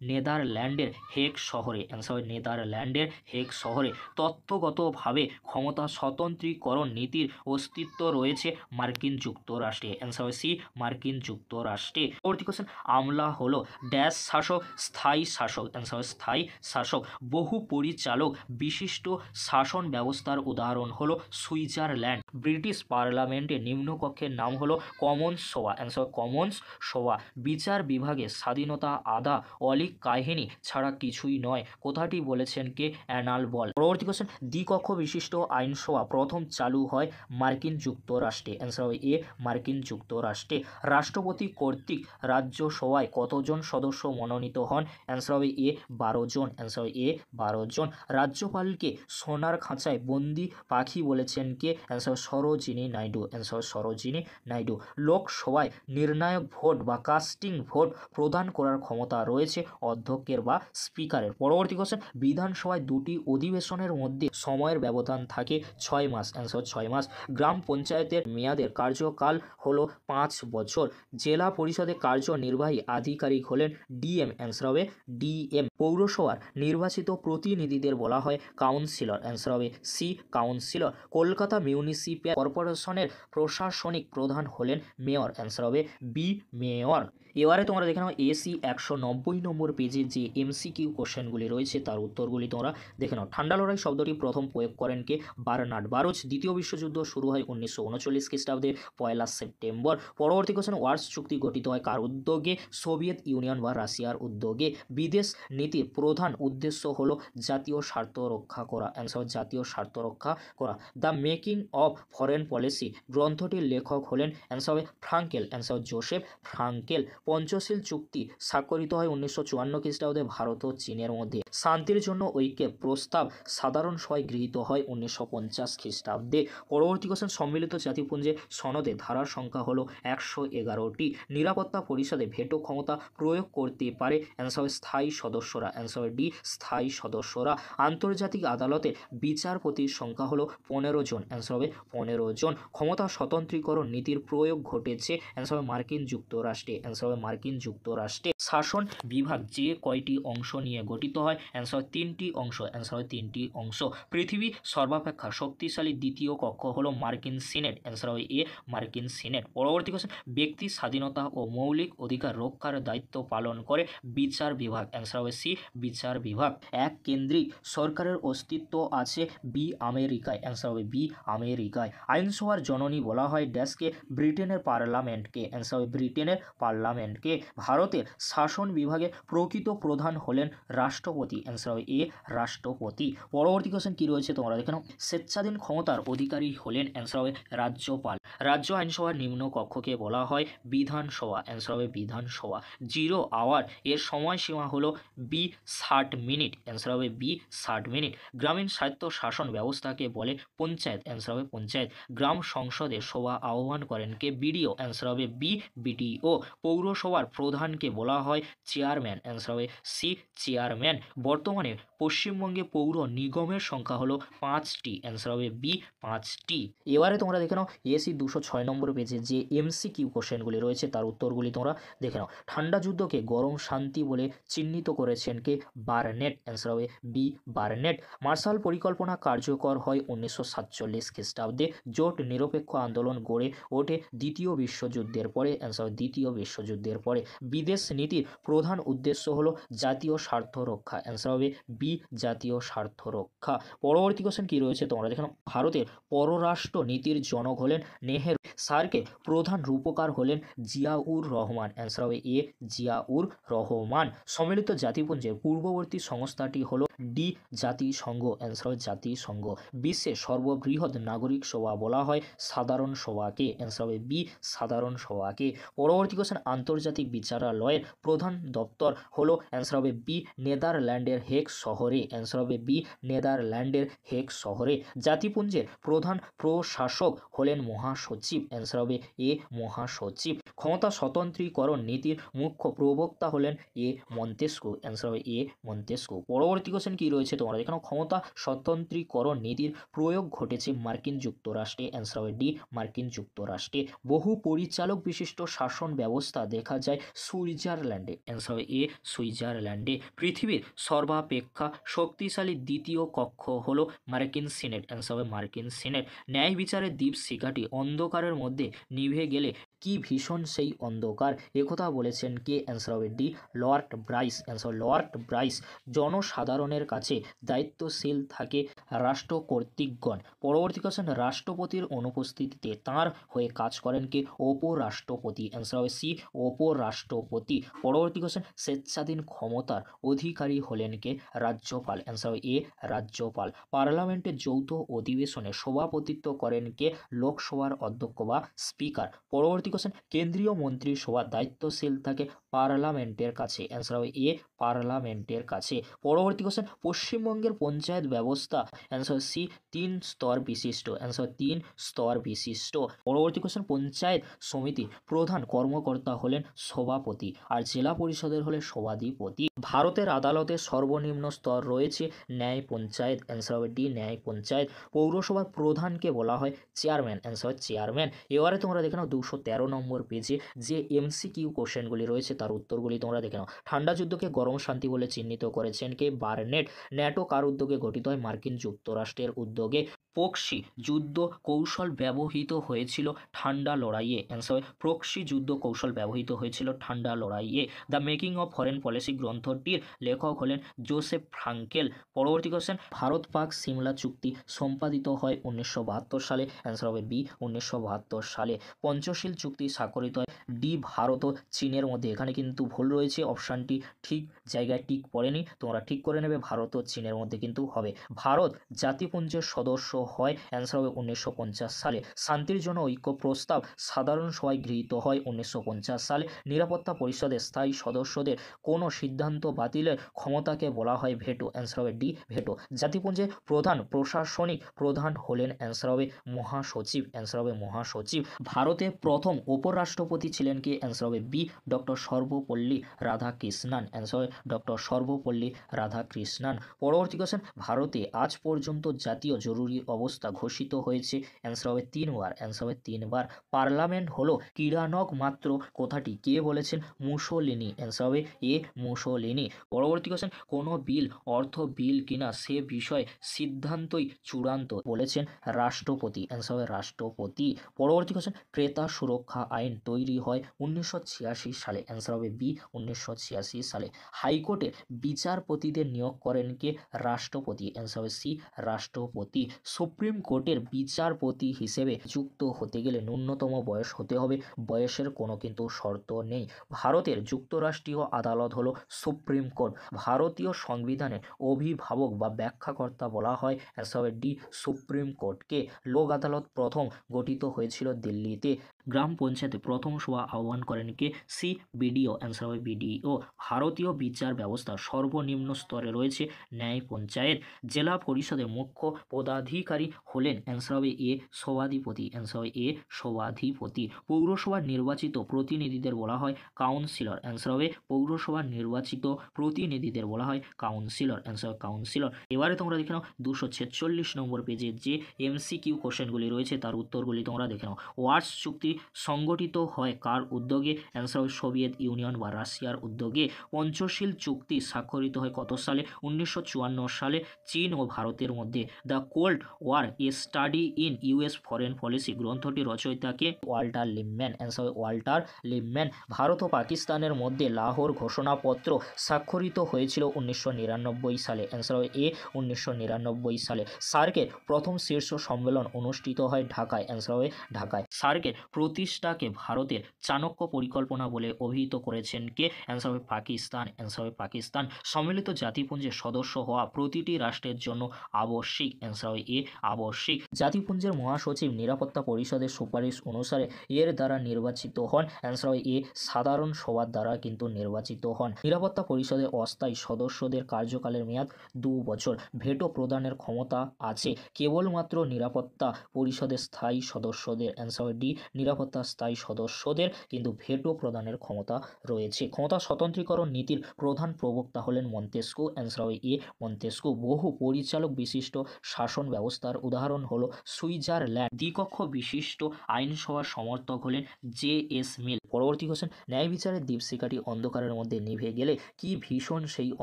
নেদারল্যান্ডের হেগ শহরে, অ্যান্সার হবে নেদারল্যান্ডের হেগ শহরে। তথ্যগতভাবে ক্ষমতা স্বতন্ত্রীকরণ নীতির অস্তিত্ব রয়েছে মার্কিন যুক্তরাষ্ট্রে, অ্যান্সার হবে সি মার্কিন যুক্তরাষ্ট্রে। পরবর্তী কোশ্চেন, আমলা হলো ড্যাশ শাসক? স্থায়ী শাসক, অ্যান্সার হবে স্থায়ী শাসক। বহু পরিচালক বিশিষ্ট শাসন ব্যবস্থার উদাহরণ হলো সুইজারল্যান্ড। ব্রিটিশ পার্লামেন্টের নিম্নকক্ষের নাম হলো কমন্স সভা, অ্যান্সার কমন্স সভা। বিচার বিভাগের স্বাধীনতা আধা অলিক কাহিনী ছাড়া কিছুই নয়, কথাটি বলেছেন কে? অ্যানাল বল। পরবর্তী কোশ্চেন, দ্বিকক্ষ বিশিষ্ট আইনসভা প্রথম চালু হয় মার্কিন যুক্তরাষ্ট্রে, অ্যান্সার হবে এ মার্কিন যুক্তরাষ্ট্রে। রাষ্ট্রপতি কর্তৃক রাজ্যসভায় কতজন সদস্য মনোনীত হন? অ্যান্সার হবে এ 12 জন, অ্যান্সার হবে এ 12 জন। রাজ্যপালকে সোনার খাঁচায় বন্দি পাখি বলেছেন কে? Answer Sarojini Naidu, answer Sarojini Naidu. লোকসভায় নির্ণায়ক ভোট বা কাস্টিং ভোট প্রদান করার ক্ষমতা রয়েছে অধ্যক্ষের বা স্পিকারের। পরবর্তী কোশ্চেন, বিধানসভায় দুটি অধিবেশনের মধ্যে সময়ের ব্যবধান থাকে 6 মাস, অ্যান্সার 6 মাস। গ্রাম পঞ্চায়েতের মেয়াদের কার্যকাল হলো 5 বছর। জেলা পরিষদের কার্যনির্বাহী আধিকারিক হলেন ডিএম, অ্যান্সার হবে ডিএম। পৌরসভার নির্বাচিত প্রতিনিধিদের বলা হয় কাউন্সিলর, অ্যান্সার হবে সি কাউন্সিলর। কলকাতা মিউনিসিপ্যাল কর্পোরেশনের প্রশাসনিক প্রধান হলেন মেয়র, অ্যান্সার হবে বি মেয়র। এবারে তোমরা দেখে নাও এসি 190 নম্বর পেজে যে এমসিকিউ কোশ্চেনগুলি রয়েছে তার উত্তরগুলি তোমরা দেখে নাও। ঠান্ডা লড়াই শব্দটি প্রথম প্রয়োগ করেন কে? বার্নার্ড বারুচ। দ্বিতীয় বিশ্বযুদ্ধ শুরু হয় 1939 খ্রিস্টাব্দে 1 সেপ্টেম্বর। পরবর্তী কোশ্চেন, ওয়ার্স চুক্তি গঠিত হয় কার উদ্যোগে? সোভিয়েত ইউনিয়ন বা রাশিয়ার উদ্যোগে। উদ্যোগে। বিদেশ নীতির প্রধান উদ্দেশ্য হলো জাতীয় স্বার্থ রক্ষা করা। অ্যান্সার জাতীয় স্বার্থ রক্ষা করা। The making of foreign policy গ্রন্থটির লেখক হলেন অ্যান্সার হবে ফ্রাঙ্কেল। Answer Joseph Frankel. পঞ্চশীল চুক্তি স্বাক্ষরিত হয় 1954 খ্রিস্টাব্দে ভারত ও চীনের মধ্যে। শান্তির জন্য ঐক্যের প্রস্তাব সাধারণ সভায় গৃহীত হয় 1950 খ্রিস্টাব্দে। পরবর্তী কোশ্চেন, সম্মিলিত জাতিপুঞ্জের সনদে ধারার সংখ্যা হলো 111টি। নিরাপত্তা পরিষদে ভেটো ক্ষমতা প্রয়োগ করতে পারে অ্যান্সার হবে স্থায়ী সদস্যরা। অ্যান্সার হবে ডি, স্থায়ী সদস্যরা। আন্তর্জাতিক আদালতের বিচারপতির সংখ্যা হলো 15 জন। অ্যান্সার হবে 15 জন। ক্ষমতা স্বতন্ত্রীকরণ নীতির প্রয়োগ ঘটেছে অ্যান্সার হবে মার্কিন যুক্তরাষ্ট্রে। অ্যান্সার হবে মার্কিন যুক্তরাষ্ট্রে। শাসন বিভাগ যে কয়টি অংশ নিয়ে গঠিত হয় অ্যান্সার হয় 3টি অংশ। অ্যান্সার হয় 3টি অংশ। পৃথিবী সর্বাপেক্ষা শক্তিশালী দ্বিতীয় কক্ষ হলো মার্কিন সিনেট। অ্যান্সার হয় এ, মার্কিন সিনেট। পরবর্তী কোশ্চেন, ব্যক্তি স্বাধীনতা ও মৌলিক অধিকার রক্ষার দায়িত্ব পালন করে বিচার বিভাগ। অ্যান্সার হবে সি, বিচার বিভাগ। এক কেন্দ্রিক সরকারের অস্তিত্ব আছে বি, আমেরিকায়। অ্যান্সার হবে বি, আমেরিকায়। আইনসভার জননী বলা হয় ড্যাশকে, ব্রিটেনের পার্লামেন্টকে। অ্যান্সার হবে ব্রিটেনের পার্লামেন্টকে। ভারতের শাসন বিভাগে প্রকৃত প্রধান হলেন রাষ্ট্রপতি। অ্যান্সার হবে এ, রাষ্ট্রপতি। পরবর্তী কোশ্চেন কি রয়েছে তোমরা দেখে নাও। স্বেচ্ছাধীন ক্ষমতার অধিকারী হলেন অ্যান্সার হবে রাজ্যপাল। রাজ্য আইনসভার নিম্ন কক্ষকে বলা হয় বিধানসভা। অ্যান্সার হবে বিধানসভা। 0 আওয়ার এর সময়সীমা হলো বি, 60 মিনিট। অ্যান্সার হবে বি, 60 মিনিট। গ্রামীণ স্বায়ত্ত শাসন ব্যবস্থাকে বলে পঞ্চায়েত। অ্যান্সার হবে পঞ্চায়েত। গ্রাম সংসদে সভা আহ্বান করেন কে, বিডিও। অ্যান্সার হবে বি, বিডিও। পৌরসভার প্রধানকে বলা হয় চেয়ারম্যান। অ্যান্সার হবে সি, চেয়ারম্যান। বর্তমানে পশ্চিমবঙ্গে পৌর নিগমের সংখ্যা হলো 5টি। অ্যান্সার হবে বি, 5টি। এবারে তোমরা দেখে নাও এসি 206 নম্বর পেজে যে এমসিকিউ কোশ্চেনগুলি রয়েছে তার উত্তরগুলি তোমরা দেখে নাও। ঠান্ডা যুদ্ধকে গরম শান্তি বলে চিহ্নিত করেছেন কে, বার্নেট। অ্যান্সার হবে বি, বার্নেট। মার্শাল পরিকল্পনা কার্যকর হয় 1947 খ্রিস্টাব্দে। জোট নিরপেক্ষ আন্দোলন গড়ে ওঠে দ্বিতীয় বিশ্বযুদ্ধের পরে। অ্যান্সার দ্বিতীয় বিশ্বযুদ্ধের পরে। বিদেশ নীতির প্রধান উদ্দেশ্য হলো জাতীয় স্বার্থ রক্ষা। অ্যান্সার হবে বি, জাতীয় স্বার্থ রক্ষা। পরবর্তী কোশ্চেন কি রয়েছে তোমরা দেখে নাও। ভারতের পররাষ্ট্র নীতির জনক হলেন নেহেরু। সার্কের প্রধান রূপকার হলেন জিয়াউর রহমান। অ্যান্সার হবে এ, জিয়াউর রহমান। সম্মিলিত জাতিপুঞ্জের পূর্ববর্তী সংস্থাটি হলো ডি, জাতিসংঘ। অ্যান্সার হবে জাতিসংঘ। বিশ্বের সর্ববৃহৎ নাগরিক সভা বলা হয় সাধারণ সভাকে। অ্যান্সার হবে বি, সাধারণ সভাকে। পরবর্তী কোশ্চেন, আন্তর্জাতিক বিচারালয়ের প্রধান দপ্তর হলো অ্যান্সার হবে বি, নেদারল্যান্ডের হেগ শহরে। অ্যান্সার হবে বি, নেদারল্যান্ডের হেগ শহরে। জাতিপুঞ্জের প্রধান প্রশাসক হলেন মহাসচিব। অ্যান্সার হবে এ, মহাসচিব। ক্ষমতা স্বতন্ত্রীকরণ নীতির মুখ্য প্রবক্তা হলেন এ, মন্তেস্কু। অ্যান্সার হবে এ, মন্তেস্কু। পরবর্তী কোশ্চেন কি রয়েছে তোমরা দেখো। ক্ষমতা স্বতন্ত্রীকরণ নীতির প্রয়োগ ঘটেছে মার্কিন যুক্তরাষ্ট্রে। অ্যান্সার হবে ডি, মার্কিন যুক্তরাষ্ট্রে। বহু পরিচালক বিশিষ্ট শাসন ব্যবস্থা দেখা যায় সুইজারল্যান্ডে। অ্যান্সার হবে এ, সুইজারল্যান্ডে। পৃথিবীর সর্বাপেক্ষা শক্তিশালী দ্বিতীয় কক্ষ হলো মার্কিন সিনেট। অ্যান্সার হবে মার্কিন সিনেট। ন্যায় বিচারের দীপশিখাটি অন্ধকারের মধ্যে নিভে গেলে কি ভীষণ সেই অন্ধকার, একথা বলেছেন কে। অ্যান্সার হবে D, Lord Bryce. Answer Lord Bryce. জনসাধারণের কাছে দায়িত্বশীল থাকে রাষ্ট্র কর্তৃকগণ। পরবর্তী কোশ্চেন, রাষ্ট্রপতির অনুপস্থিতিতে তাঁর হয়ে কাজ করেন কে, উপরাষ্ট্রপতি। অ্যান্সার হবে সি, উপরাষ্ট্রপতি। পরবর্তী কোশ্চেন, স্বেচ্ছাধীন ক্ষমতার অধিকারী হলেন কে, রাজ্যপাল। অ্যান্সার হবে এ, রাজ্যপাল। পার্লামেন্টের যৌথ অধিবেশনে সভাপতিত্ব করেন কে, লোকসভার অধ্যক্ষ বা স্পিকার। পরবর্তী কোশ্চেন, কেন্দ্রীয় মন্ত্রিসভা দায়িত্বশীল থাকে পার্লামেন্টের কাছে। অ্যান্সার হবে এ, পার্লামেন্টের কাছে। পরবর্তী কোশ্চেন, পশ্চিমবঙ্গের পঞ্চায়েত ব্যবস্থা। অ্যান্সার সি, 3 স্তর বিশিষ্ট। অ্যান্সার 3 স্তর বিশিষ্ট। পরবর্তী কোশ্চেন, পঞ্চায়েত সমিতি প্রধান কর্মকর্তা হলেন সভাপতি আর জেলা পরিষদের হলে সভাধিপতি। ভারতের আদালতের সর্বনিম্ন স্তর রয়েছে ন্যায় পঞ্চায়েত। অ্যান্সার হবে ডি, ন্যায় পঞ্চায়েত। পৌরসভার প্রধানকে বলা হয় চেয়ারম্যান। Answer chairman. এবারে তোমরা দেখে নাও 213 নম্বর পেজে যে এমসিকিউ কোশ্চেনগুলি রয়েছে তার উত্তরগুলি তোমরা দেখে নাও। ঠান্ডা যুদ্ধকে গরম শান্তি বলে চিহ্নিত করেছেন কে, বার্নেট। ন্যাটো কার উদ্যোগে গঠিত হয়, মার্কিন যুক্তরাষ্ট্রের উদ্যোগে। প্রক্সি যুদ্ধ কৌশল ব্যবহৃত হয়েছিল ঠান্ডা লড়াইয়ে। অ্যান্সার হবে প্রক্সি যুদ্ধ কৌশল ব্যবহৃত হয়েছিল ঠান্ডা লড়াইয়ে। The making of foreign policy গ্রন্থটির লেখক হলেন জোসেফ ফ্রাঙ্কেল। পরবর্তী কোশ্চেন, ভারত পাক সিমলা চুক্তি সম্পাদিত হয় 1972 সালে। অ্যান্সার হবে বি 1972 সালে। পঞ্চশীল চুক্তি স্বাক্ষরিত হয় ডি ভারত ও চীনের মধ্যে। এখানে কিন্তু ভুল রয়েছে, অপশানটি ঠিক জায়গায় টিক পড়েনি, তোমরা ঠিক করে নেবে, ভারত ও চীনের মধ্যে কিন্তু হবে। ভারত জাতিপুঞ্জের সদস্য হয়। অ্যান্সার হবে 1950 সালে। শান্তির জন্য ঐক্য প্রস্তাব সাধারণ সভায় গৃহীত হয় 1950 সালে। নিরাপত্তা পরিষদের স্থায়ী সদস্যদের কোনো সিদ্ধান্ত বাতিলের ক্ষমতাকে বলা হয় ভেটো। অ্যান্সার হবে ডি ভেটো। জাতিপুঞ্জের প্রধান প্রশাসনিক প্রধান হলেন, অ্যান্সার হবে মহাসচিব। অ্যান্সার হবে মহাসচিব। ভারতের প্রথম উপরাষ্ট্রপতি ছিলেন কি? অ্যান্সার হবে B doctor Sarvepalli Radhakrishnan. Answer হবে ডক্টর সর্বপল্লী রাধাকৃষ্ণান। পরবর্তী কোশ্চেন, ভারতে আজ পর্যন্ত জাতীয় জরুরি অবস্থা ঘোষিত হয়েছে। অ্যান্সার হবে 3 বার। অ্যান্সার হবে 3 বার। পার্লামেন্ট হলো ক্রীড়ানক মাত্র কথাটি কে বলেছেন? মুসোলিনি। অ্যান্সার হবে এ মুসোলিনি। পরবর্তী কোশ্চেন, কোনো বিল অর্থ বিল কিনা সে বিষয়ে সিদ্ধান্তই চূড়ান্ত বলেছেন রাষ্ট্রপতি। অ্যান্সার হবে রাষ্ট্রপতি। পরবর্তী কোশ্চেন, ক্রেতা সুরক্ষা আইন তৈরি হয় 1986 সালে। অ্যান্সার হবে বি 1986 সালে। হাইকোর্টের বিচারপতিদের নিয়োগ করেন কে? রাষ্ট্রপতি। অ্যান্সার হবে সি রাষ্ট্রপতি। সুপ্রিম কোর্টের বিচারপতি হিসেবে যুক্ত হতে গেলে ন্যূনতম বয়স হতে হবে, বয়সের কোনো কিন্তু শর্ত নেই। ভারতের যুক্তরাষ্ট্রীয় আদালত হলো সুপ্রিম কোর্ট। ভারতীয় সংবিধানের অভিভাবক বা ব্যাখ্যাকর্তা বলা হয়। অ্যান্সার হবে ডি সুপ্রিম কোর্টকে। লোক আদালত প্রথম গঠিত হয়েছিল দিল্লিতে। গ্রাম পঞ্চায়েতে প্রথম সভা আহ্বান করেন কে? C BDO. অ্যান্সার হবে বিডিও। ভারতীয় বিচার ব্যবস্থা সর্বনিম্ন স্তরে রয়েছে ন্যায় পঞ্চায়েত। জেলা পরিষদের মুখ্য পদাধিকারী হলেন, অ্যান্সার হবে এ সভাধিপতি। অ্যান্সার হবে এ সভাধিপতি। পৌরসভার নির্বাচিত প্রতিনিধিদের বলা হয় কাউন্সিলর। অ্যান্সার হবে পৌরসভার নির্বাচিত প্রতিনিধিদের বলা হয় কাউন্সিলর। Answer councillor. এবারে তোমরা দেখে নাও 246 নম্বর পেজে যে এমসিকিউ কোশ্চেনগুলি রয়েছে তার উত্তরগুলি তোমরা দেখে নাও। ওয়ার্স চুক্তি সংগঠিত হয় কার উদ্যোগে? অ্যান্সার হবে সোভিয়েত ইউনিয়ন বা রাশিয়ার উদ্যোগে। পঞ্চশীল চুক্তি স্বাক্ষরিত হয় কত সালে? 1954 সালে চীন ও ভারতের মধ্যে। The cold war a study in US foreign policy গ্রন্থটি রচয়িতাকে? Walter Lippmann. অ্যান্সার হবে ওয়াল্টার লিপম্যান। ভারত ও পাকিস্তানের মধ্যে লাহোর ঘোষণাপত্র স্বাক্ষরিত হয়েছিল 1999 সালে। অ্যান্সার হবে এ 1999 সালে। সার্কের প্রথম শীর্ষ সম্মেলন অনুষ্ঠিত হয় ঢাকায়। অ্যান্সার হবে ঢাকায়। সার্কের প্রতিষ্ঠাকে ভারতের চাণক্য পরিকল্পনা বলে অভিহিত করেছেন কে? অ্যান্সার হবে পাকিস্তান। অ্যান্সার হবে পাকিস্তান। সম্মিলিত জাতিপুঞ্জের সদস্য হওয়া প্রতিটি রাষ্ট্রের জন্য আবশ্যিক। অ্যান্সার হবে এ আবশ্যিক। জাতিপুঞ্জের মহাসচিব নিরাপত্তা পরিষদের সুপারিশ অনুসারে এর দ্বারা নির্বাচিত হন। অ্যান্সার হবে এ সাধারণ সভার দ্বারা কিন্তু নির্বাচিত হন। নিরাপত্তা পরিষদের অস্থায়ী সদস্যদের কার্যকালের মেয়াদ 2 বছর। ভেটো প্রদানের ক্ষমতা আছে কেবলমাত্র নিরাপত্তা পরিষদের স্থায়ী সদস্যদের। অ্যান্সার হবে ডি নিরাপত্তা স্থায়ী সদস্যদের কিন্তু ভেটো প্রদানের ক্ষমতা রয়েছে। ক্ষমতা স্বতন্ত্রীকরণ নীতির প্রধান প্রবক্তা হলেন মন্তেস্কু। অ্যান্সার হবে এ মন্তেস্কু। বহু পরিচালক বিশিষ্ট শাসন ব্যবস্থার উদাহরণ হলো সুইজারল্যান্ড। দ্বিকক্ষ বিশিষ্ট আইনসভার সমর্থক হলেন জে.এস. মিল। পরবর্তী কোশ্চেন, ন্যায় বিচারের দীপশিখাটি অন্ধকারের মধ্যে নিভে গেলে কি ভীষণ সেই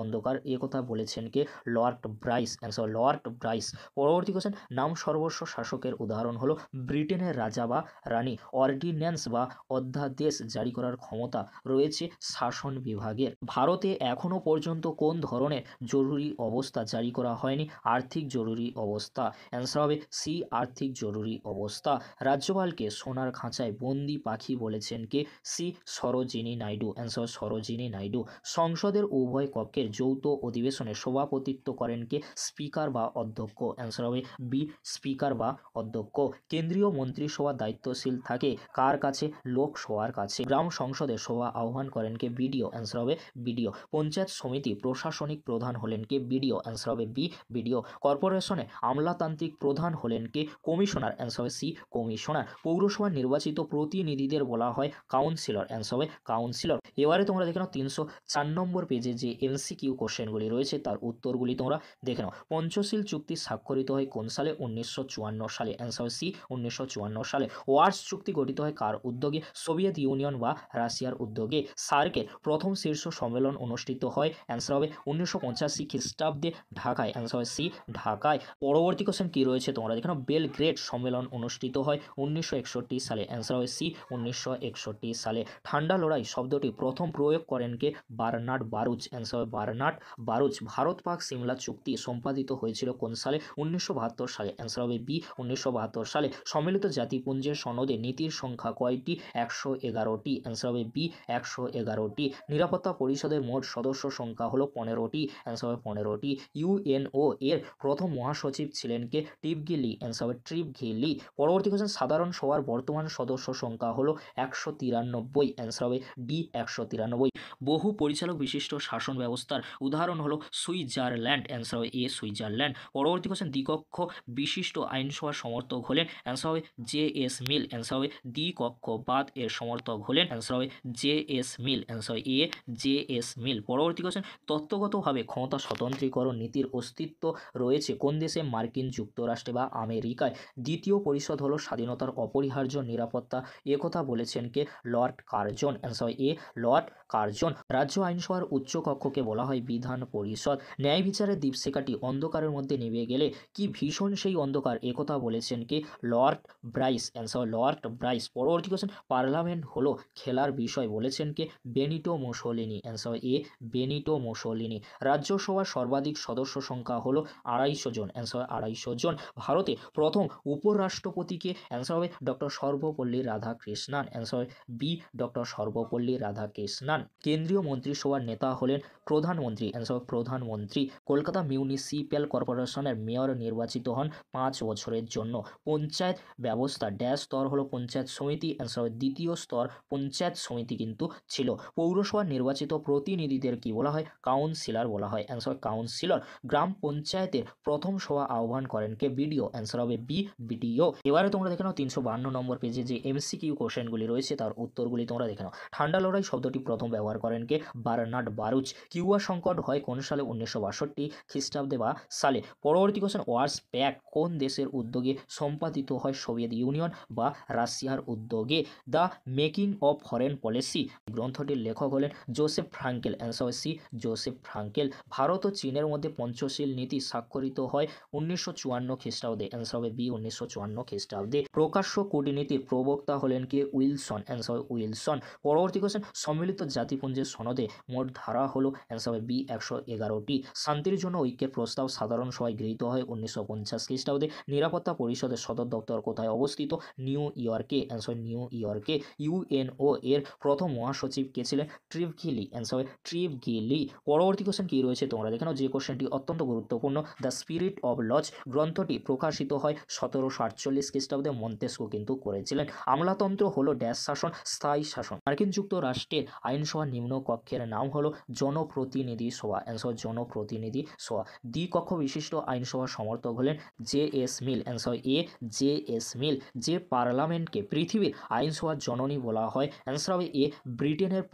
অন্ধকার? এ কথা বলেছেন কে? Lord Bryce. Answer Lord Bryce. পরবর্তী কোশ্চেন, নাম সর্বস্ব শাসকের উদাহরণ হলো ব্রিটেনের রাজা বা রানী। অর্ডিন্যান্স বা অধ্যাদেশ জারি করার ক্ষমতা রয়েছে শাসন বিভাগের। ভারতে এখনও পর্যন্ত কোন ধরনের জরুরি অবস্থা জারি করা হয়নি? আর্থিক জরুরি অবস্থা। অ্যান্সার হবে সি আর্থিক জরুরি অবস্থা। রাজ্যপালকে সোনার খাঁচায় বন্দি পাখি বলেছেন কে? সি সরোজিনী নাইডু। অ্যান্সার সরোজিনী নাইডু। সংসদের উভয় কক্ষের যৌথ অধিবেশনে সভাপতিত্ব করেন কে? স্পিকার বা অধ্যক্ষ। অ্যান্সার হবে বি স্পিকার বা অধ্যক্ষ। কেন্দ্রীয় মন্ত্রিসভা দায়িত্বশীল থাকে কার কাছে? লোকসভার কাছে। গ্রাম সংসদে সভা আহ্বান করেন কে? বিডিও। অ্যান্সার হবে বিডিও। পঞ্চায়েত সমিতি প্রশাসনিক প্রধান হলেন কে? বিডিও। অ্যান্সার হবে বি বিডিও। কর্পোরেশনে আমলাতান্ত্রিক প্রধান হলেন কে? কমিশনার। অ্যান্সার হবে সি কমিশনার। পৌরসভার নির্বাচিত প্রতিনিধিদের বলা হয় কাউন্সিলর। অ্যান্সার হবে কাউন্সিলর। এবারে তোমরা দেখে নাও 304 নম্বর পেজে যে এমসিকিউ কোশ্চেনগুলি রয়েছে তার উত্তরগুলি তোমরা দেখে নাও। পঞ্চশীল চুক্তি স্বাক্ষরিত হয় কোন সালে? 1954 সালে। অ্যান্সার হবে সি 1954 সালে। ওয়ার্স চুক্তি গঠিত হয় কার উদ্যোগে? সোভিয়েত ইউনিয়ন বা রাশিয়ার উদ্যোগে। সার্কের প্রথম শীর্ষ সম্মেলন অনুষ্ঠিত হয়, অ্যান্সার হবে 1985 খ্রিস্টাব্দে ঢাকায়, অ্যান্সার হবে সি ঢাকায়। পরবর্তী কোশ্চেন কি রয়েছে তোমরা দেখো, বেলগ্রেড সম্মেলন অনুষ্ঠিত হয় 1961 সালে, অ্যান্সার হবে সি 1961 সালে। ঠান্ডা লড়াই শব্দটি প্রথম প্রয়োগ করেন কে? বার্নার্ড বারুচ, অ্যান্সার হবে বার্নার্ড বারুচ। ভারত পাক সিমলা চুক্তি সম্পাদিত হয়েছিল কোন সালে? 1972 সালে, অ্যান্সার হবে বি 1972 সালে। সম্মিলিত জাতিপুঞ্জের সনদে নীতির সংখ্যা কয়টি? 111টি, অ্যান্সার হবে বি 111টি। নিরাপত্তা পরিষদের মোট সদস্য সংখ্যা হলো 15টি, অ্যান্সার হবে 15টি। ইউএনও এর প্রথম মহাসচিব ছিলেন কে? টিপগিলি, অ্যান্সার হবে ট্রিপগিলি। পরবর্তী কোশ্চেন, সাধারণ সভার বর্তমান সদস্য সংখ্যা হলো 193, অ্যান্সার হবে ডি 193। বহু পরিচালক বিশিষ্ট শাসন ব্যবস্থার উদাহরণ হলো সুইজারল্যান্ড, অ্যান্সার হবে এ সুইজারল্যান্ড। পরবর্তী কোশ্চেন, দ্বিকক্ষ বিশিষ্ট আইনসভার সমর্থক হলেন, অ্যান্সার হবে জে এস মিল, অ্যান্সার হবে দ্বিকক্ষবাদ এর সমর্থক হলেন, অ্যান্সার হবে জে এস মিল, অ্যান্সার হবে এ জে এস মিল। পরবর্তী কোশ্চেন, তত্ত্বগতভাবে ক্ষমতা স্বতন্ত্রীকরণ নীতির অস্তিত্ব রয়েছে কোন দেশে? মার্কিন যুক্তরাষ্ট্রে বা আমেরিকায়। দ্বিতীয় পরিষদ হলো স্বাধীনতার অপরিহার্য নিরাপত্তা, একথা বলেছেন কে? Lord Curzon, answer A Lord Curzon. রাজ্য আইনসভার উচ্চ কক্ষকে বলা হয় বিধান পরিষদ। ন্যায় বিচারের দীপশিখাটি অন্ধকারের মধ্যে নিভে গেলে কি ভীষণ সেই অন্ধকার, একথা বলেছেন কে? Lord Bryce, answer Lord Bryce. পরবর্তী কোশ্চেন, পার্লামেন্ট হলো খেলার বিষয়, বলেছেন কে? Benito Mussolini, answer A Benito Mussolini. রাজ্যসভার সর্বাধিক সদস্য সংখ্যা হলো 250 জন, অ্যান্সার 250 জন। ভারতে প্রথম উপরাষ্ট্রপতিকে? অ্যান্সার হবে doctor Sarvepalli Radhakrishnan, answer B doctor Sarvepalli Radhakrishnan. কেন্দ্রীয় মন্ত্রিসভার নেতা হলেন প্রধানমন্ত্রী, অ্যান্সার প্রধানমন্ত্রী। কলকাতা মিউনিসিপ্যাল কর্পোরেশনের মেয়র নির্বাচিত হন 5 বছরের জন্য। পঞ্চায়েত ব্যবস্থা ড্যাশ স্তর হলো পঞ্চায়েত সমিতি, অ্যান্সার দ্বিতীয় স্তর পঞ্চায়েত সমিতি কিন্তু ছিল। পৌরসভার নির্বাচিত প্রতিনিধিদের কি বলা হয়? কাউন্সিলর বলা হয়, অ্যান্সার কাউন্সিলর। গ্রাম পঞ্চায়েতের প্রথম সভা আহ্বান করেন কে? বিডিও, অ্যান্সার হবে বি বিডিও। এবারে তোমরা দেখে নাও 352 নম্বর পেজে যে এমসিকিউ কোশ্চেনগুলি রয়েছে তার উত্তরগুলি তোমরা দেখে নাও। ঠান্ডা লড়াই শব্দটি প্রথম ব্যবহার করেন কে? বার্নার্ড বারুচ। কিউবা সংকট হয় কোন সালে? 1962 খ্রিস্টাব্দে বা সালে। পরবর্তী কোশ্চেন, ওয়ার্স প্যাক্ট কোন দেশের উদ্যোগে সম্পাদিত হয়? সোভিয়েত ইউনিয়ন বা রাশিয়ার উদ্যোগে। The making of foreign policy গ্রন্থটির লেখক হলেন Joseph Frankel, answer C Joseph Frankel. Bharat ও চীনের মধ্যে পঞ্চশীল নীতি স্বাক্ষরিত হয় 1954 খ্রিস্টাব্দে, অ্যান্সার হবে বি 1954 খ্রিস্টাব্দে। প্রকাশ্য কূটনীতির প্রবক্তা হলেন কে? Wilson, answer Wilson. পরবর্তী কোশ্চেন, সম্মিলিত জাতিপুঞ্জের সনদে মোট ধারা হলো, অ্যান্সার হবে বি 111টি। শান্তির জন্য ঐক্যের প্রস্তাব সাধারণ সভায় গৃহীত হয় 1950 খ্রিস্টাব্দে। নিরাপত্তা পরিষদের সদর দপ্তর কোথায় অবস্থিত? নিউ ইয়র্কে, অ্যান্সার নিউ ইয়র্কে। ইউএনও এর প্রথম মহাসচিব কে ছিলেন? ট্রিপগিলি, অ্যান্সার হবে ট্রিপগিলি। পরবর্তী কোশ্চেন কি রয়েছে তোমরা দেখে নাও, যে কোশ্চেনটি অত্যন্ত গুরুত্বপূর্ণ। দ্য স্পিরিট অব লজ গ্রন্থটি প্রকাশিত হয় 1748 খ্রিস্টাব্দে, মন্তেস্কো কিন্তু করেছিলেন। আমলাতন্ত্র হলো ড্যাশ শাসন? স্থায়ী শাসন। মার্কিন যুক্তরাষ্ট্রের আইনসভা নিম্ন কক্ষের নাম হলো জনপ্রতিনিধি সভা, অ্যান্সার জনপ্রতিনিধি সভা। দ্বিকক্ষ বিশিষ্ট আইনসভার সমর্থক হলেন J S Mill, answer A J S Mill. যে পার্লামেন্টকে পৃথিবীর আইনসভার জননী বলা হয়? অ্যান্সার হবে এ ব্রিটেনের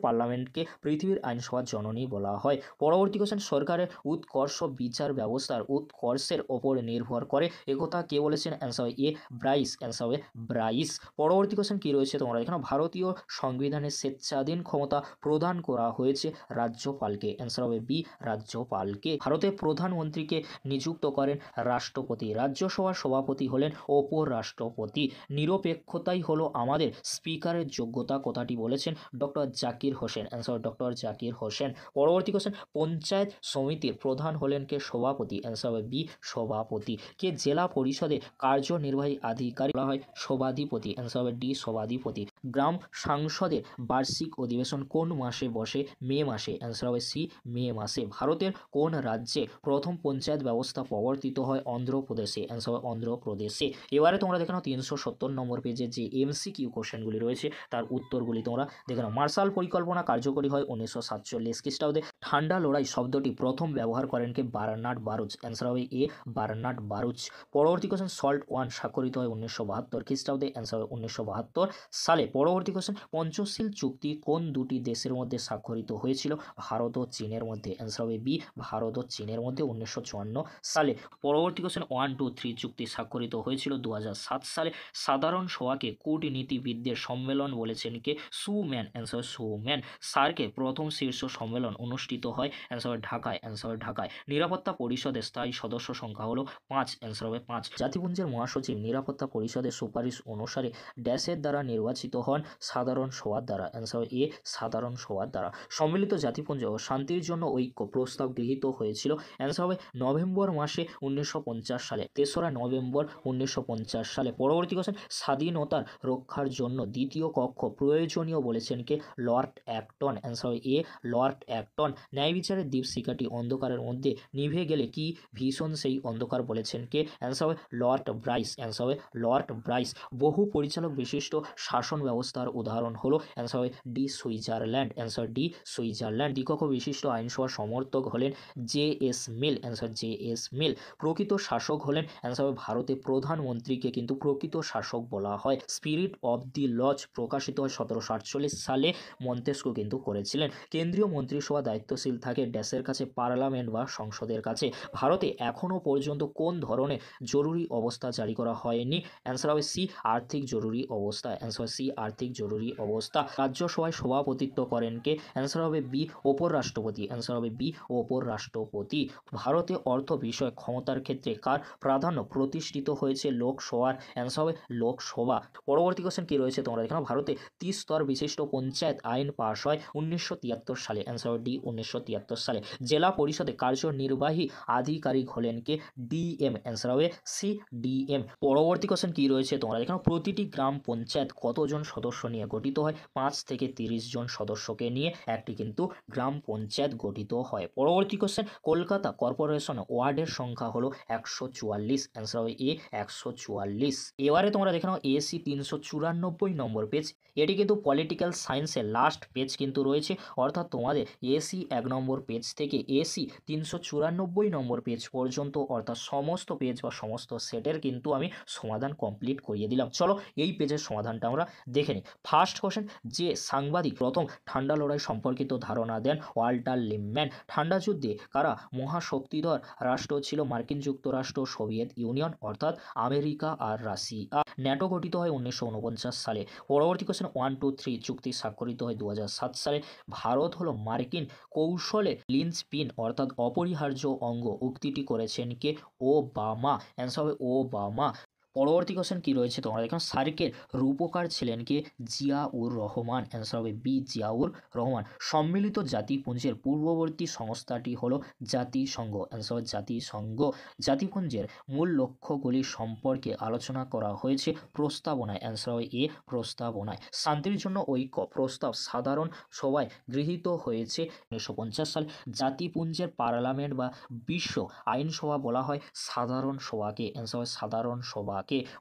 পার্লামেন্টকে পৃথিবীর আইনসভার জননী বলা হয়। পরবর্তী কোশ্চেন, সরকারের উৎকর্ষ বিচার ব্যবস্থার উৎকর্ষের ওপর নির্ভর করে, একথা কে বলেছেন? অ্যান্সার হবে এ ব্রাইস, অ্যান্সার হবে ব্রাইস। পরবর্তী কোশ্চেন কি রয়েছে তোমরা এখানে, ভারতীয় সংবিধানে স্বেচ্ছাধীন ক্ষমতা প্রদান করা হয়েছে রাজ্যপালকে, অ্যান্সার হবে বি রাজ্যপালকে। ভারতের প্রধানমন্ত্রীকে নিযুক্ত করেন রাষ্ট্রপতি। রাজ্যসভার সভাপতি হলেন উপরাষ্ট্রপতি। নিরপেক্ষতাই হলো আমাদের স্পিকারের যোগ্যতা, কথাটি বলেছেন doctor Zakir Hossain, answer doctor Zakir Hossain. পরবর্তী কোশ্চেন, পঞ্চায়েত সমিতির প্রধান হলেন কে? সভাপতি, অ্যান্সার হবে বি সভাপতি। কে জেলা পরিষদের কার্যনির্বাহী আধিকারিক বলা হয়? সভাধিপতি, অ্যান্সার হবে ডি সভাধিপতি। গ্রাম সংসদের বার্ষিক অধিবেশন কোন মাসে বসে? মে মাসে, অ্যান্সার হবে সি মে মাসে। ভারতের কোন রাজ্যে প্রথম পঞ্চায়েত ব্যবস্থা প্রবর্তিত হয়? অন্ধ্রপ্রদেশে, অ্যান্সার হবে অন্ধ্রপ্রদেশে। এবারে তোমরা দেখে নাও 370 নম্বর পেজে যে এমসিকিউ কোশ্চেনগুলি রয়েছে তার উত্তরগুলি তোমরা দেখে নাও। মার্শাল পরিকল্পনা কার্যকরী হয় 1947 খ্রিস্টাব্দে। ঠান্ডা লড়াই শব্দটি প্রথম ব্যবহার করেন কে? বার্নার্ড বারুচ, অ্যান্সার হবে এ বার্নার্ড বারুচ। পরবর্তী কোশ্চেন, সল্ট ওয়ান স্বাক্ষরিত হয় 1972 খ্রিস্টাব্দে, অ্যান্সার হবে 1972 সালে। পরবর্তী কোশ্চেন, পঞ্চশীল চুক্তি কোন দুটি দেশের মধ্যে স্বাক্ষরিত হয়েছিল? ভারত ও চীনের মধ্যে। অ্যান্সার হবে বি, ভারত ও চীনের মধ্যে 1954 সালে। পরবর্তী কোশ্চেন, 1, 2, 3 চুক্তি স্বাক্ষরিত হয়েছিল 2007 সালে। সাধারণ সভাকে কূটনীতিবিদদের সম্মেলন বলেছেন কে? সুম্যান। অ্যান্সার সুম্যান। সার্কের প্রথম শীর্ষ সম্মেলন অনুষ্ঠিত হয়? অ্যান্সার ঢাকায়। অ্যান্সার ঢাকায়। নিরাপত্তা পরিষদের স্থায়ী সদস্য সংখ্যা হলো 5। অ্যান্সার হবে 5। জাতিপুঞ্জের মহাসচিব নিরাপত্তা পরিষদের সুপারিশ অনুসারে ড্যাশের দ্বারা নির্বাচিত হন? সাধারণ সভার দ্বারা। অ্যান্সার এ, সাধারণ সভার দ্বারা। সম্মিলিত জাতিপুঞ্জ ও শান্তির জন্য ঐক্য প্রস্তাব গৃহীত হয়েছিল? অ্যান্সার হবে নভেম্বর মাসে 1950 সালে, 3রা নভেম্বর 1950 সালে। পরবর্তী কোশ্চেন, স্বাধীনতার রক্ষার জন্য দ্বিতীয় কক্ষ প্রয়োজনীয় বলেছেন কে? Lord Acton. Answer A, Lord Acton. ন্যায় বিচারের দীপশিখাটি অন্ধকারের মধ্যে নিভে গেলে কি ভীষণ সেই অন্ধকার বলেছেন কে? অ্যান্সার হবে লর্ড ব্রাইস। অ্যান্সার হবে লর্ড ব্রাইস। বহু পরিচালক বিশিষ্ট শাসন ব্যবস্থার উদাহরণ হলো? অ্যান্সার হবে D, Switzerland. Answer D, Switzerland. দ্বিকক্ষ বিশিষ্ট আইনসভার সমর্থক হলেন জে.এস. মিল। অ্যান্সার জে.এস. মিল। প্রকৃত শাসক হলেন? অ্যান্সার হবে ভারতে প্রধানমন্ত্রীকে কিন্তু প্রকৃত শাসক বলা হয়। স্পিরিট অফ দি লজ প্রকাশিত হয় 1748 সালে, মন্তেস্কু কিন্তু করেছিলেন। কেন্দ্রীয় মন্ত্রিসভা দায়িত্বশীল থাকে ড্যাশের কাছে? পার্লামেন্ট বা সংসদের কাছে। ভারতে এখনও পর্যন্ত কোন ধরনের জরুরি অবস্থা জারি করা হয়নি? অ্যান্সার হবে সি, আর্থিক জরুরি অবস্থা। অ্যান্সার সি, আর্থিক জরুরি অবস্থা। রাজ্যসভায় সভাপতিত্ব করেন কে? অ্যান্সার হবে বি, উপরাষ্ট্রপতি। অ্যান্সার হবে বি, উপরাষ্ট্রপতি। ভারতে অর্থ বিষয়ক ক্ষমতার ক্ষেত্রে কার প্রাধান্য প্রতিষ্ঠিত হয়েছে? লোকসভার। অ্যান্সার হবে লোকসভা। পরবর্তী কোশ্চেন কি রয়েছে তোমরা দেখো, ভারতে 30 স্তর বিশিষ্ট পঞ্চায়েত আইন পাশ হয় 1973 সালে। অ্যান্সার হবে ডি, 1973 সালে। জেলা পরিষদে কার্যনির্বাহী আধিকারিক হলেন কে? ডিএম। অ্যান্সার হবে সি, ডিএম। পরবর্তী কোশ্চেন কি রয়েছে তোমরা দেখো, প্রতিটি গ্রাম পঞ্চায়েত কতজন সদস্য নিয়ে গঠিত হয়? 5 থেকে 30 জন সদস্যকে নিয়ে একটি কিন্তু গ্রাম পঞ্চায়েত গঠিত হয়। পরবর্তী কোশ্চেন, কলকাতা কর্পোরেশন ওয়ার্ডের সংখ্যা হলো 144। অ্যান্সার হবে এ, 144। এবারে তোমরা দেখে নাও এসি 394 নম্বর পেজ। এটি কিন্তু পলিটিক্যাল সায়েন্সের লাস্ট পেজ কিন্তু রয়েছে, অর্থাৎ তোমাদের এসি 1 নম্বর পেজ থেকে এসি 394 নম্বর পেজ পর্যন্ত, অর্থাৎ সমস্ত পেজ বা সমস্ত সেটের কিন্তু আমি সমাধান কমপ্লিট করিয়ে দিলাম। চলো এই পেজের সমাধানটা আমরা দেখে নিই। ফার্স্ট কোশ্চেন, যে সাংবাদিক প্রথম ঠান্ডা লড়াই সম্পর্কিত ধারণা দেন? Walter Lippmann. ঠান্ডা যুদ্ধে কারা মহাশক্তিধর রাষ্ট্র ছিল? মার্কিন যুক্তরাষ্ট্র, সোভিয়েত ইউনিয়ন অর্থাৎ আমেরিকা আর রাশিয়া। ন্যাটো গঠিত হয় 1949 সালে। পরবর্তী কোশ্চেন, 1, 2, 3 চুক্তি স্বাক্ষরিত হয় 2007 সালে। ভারত হলো মার্কিন কৌশলে লিঞ্চপিন অর্থাৎ অপরিহার্য অঙ্গ, উক্তিটি করেছেন কে? ওবামা। অ্যান্সার হবে ওবামা। পরবর্তী কোশ্চেন কি রয়েছে তোমরা দেখো, সার্কের রূপকার ছিলেন কে? জিয়াউর রহমান। অ্যান্সার হবে বি, জিয়াউর রহমান। সম্মিলিত জাতিপুঞ্জের পূর্ববর্তী সংস্থাটি হলো জাতিসংঘ। অ্যান্সার হবে জাতিসংঘ। জাতিপুঞ্জের মূল লক্ষ্যগুলি সম্পর্কে আলোচনা করা হয়েছে প্রস্তাবনায়। অ্যান্সার হবে এ, প্রস্তাবনায়। শান্তির জন্য ঐক্য প্রস্তাব সাধারণ সভায় গৃহীত হয়েছে 1950 সালে। জাতিপুঞ্জের পার্লামেন্ট বা বিশ্ব আইনসভা বলা হয় সাধারণ সভাকে। অ্যান্সার হবে সাধারণ সভা।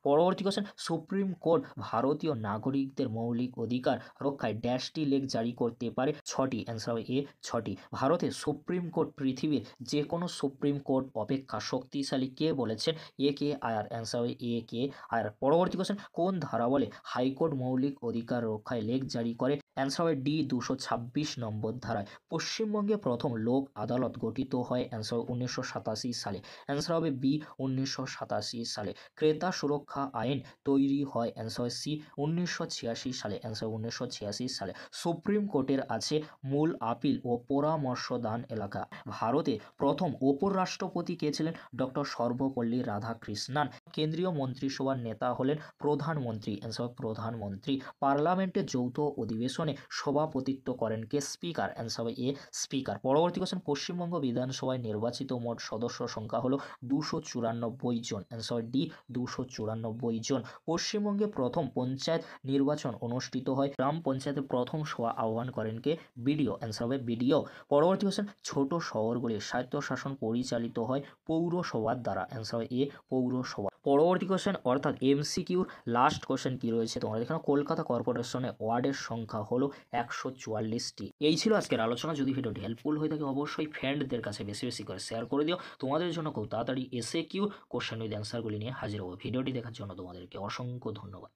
পরবর্তী কোশ্চেন, সুপ্রিম কোর্ট ভারতীয় নাগরিকদের মৌলিক অধিকার রক্ষায় ড্যাশটি লেখ জারি করতে পারে? 6টি। অ্যান্সার হবে এ, 6টি। ভারতের সুপ্রিম কোর্ট পৃথিবীর যে কোনো সুপ্রিম কোর্ট অপেক্ষা শক্তিশালী কে বলেছেন? এ কে আয়ার। অ্যান্সার হবে এ কে আয়ার। পরবর্তী কোশ্চেন, কোন ধারা বলে হাইকোর্ট মৌলিক অধিকার রক্ষায় লেখ জারি করে? অ্যান্সার হবে ডি, 226 নম্বর ধারায়। পশ্চিমবঙ্গে প্রথম লোক আদালত গঠিত হয়? অ্যান্সার 1987 সালে। অ্যান্সার হবে বি, 1987 সালে। ক্রেতা সুরক্ষা আইন তৈরি হয়? অ্যান্সার সি, 1986 সালে। অ্যান্সার 1986 সালে। সুপ্রিম কোর্টের আছে মূল আপিল ও পরামর্শদান এলাকা। ভারতে প্রথম উপরাষ্ট্রপতি কে ছিলেন? ডক্টর সর্বপল্লী রাধাকৃষ্ণান। কেন্দ্রীয় মন্ত্রিসভার নেতা হলেন প্রধানমন্ত্রী। অ্যান্সার প্রধানমন্ত্রী। পার্লামেন্টের যৌথ অধিবেশনে সভাপতিত্ব করেন কে? স্পিকার। অ্যান্সার এ, স্পিকার। পরবর্তী কোশ্চেন, পশ্চিমবঙ্গ বিধানসভায় নির্বাচিত মোট সদস্য সংখ্যা হলো 294 জন। অ্যান্সার ডি, 294 জন। পশ্চিমবঙ্গে প্রথম পঞ্চায়েত নির্বাচন অনুষ্ঠিত হয়? গ্রাম পঞ্চায়েতে প্রথম সভা আহ্বান করেন কে? বিডিও। অ্যান্সার হবে বিডিও। পরবর্তী কোশ্চেন, ছোট শহরগুলির স্বায়ত্তশাসন পরিচালিত হয় পৌরসভার দ্বারা? অ্যান্সার হবে এ, পৌরসভা। পরবর্তী কোশ্চেন অর্থাৎ এমসিকিউর লাস্ট কোশ্চেন কি রয়েছে তোমরা দেখো, কলকাতা কর্পোরেশনে ওয়ার্ডের সংখ্যা হলো 144টি। এই ছিল আজকের আলোচনা। যদি ভিডিওটি হেল্পফুল হয়ে থাকে অবশ্যই ফ্রেন্ডদের কাছে বেশি বেশি করে শেয়ার করে দিও। তোমাদের জন্য খুব তাড়াতাড়ি এসএকিউ কোশ্চেন উইথ অ্যান্সারগুলি নিয়ে হাজির হবো। ভিডিওটি দেখার জন্য তোমাদেরকে অসংখ্য ধন্যবাদ।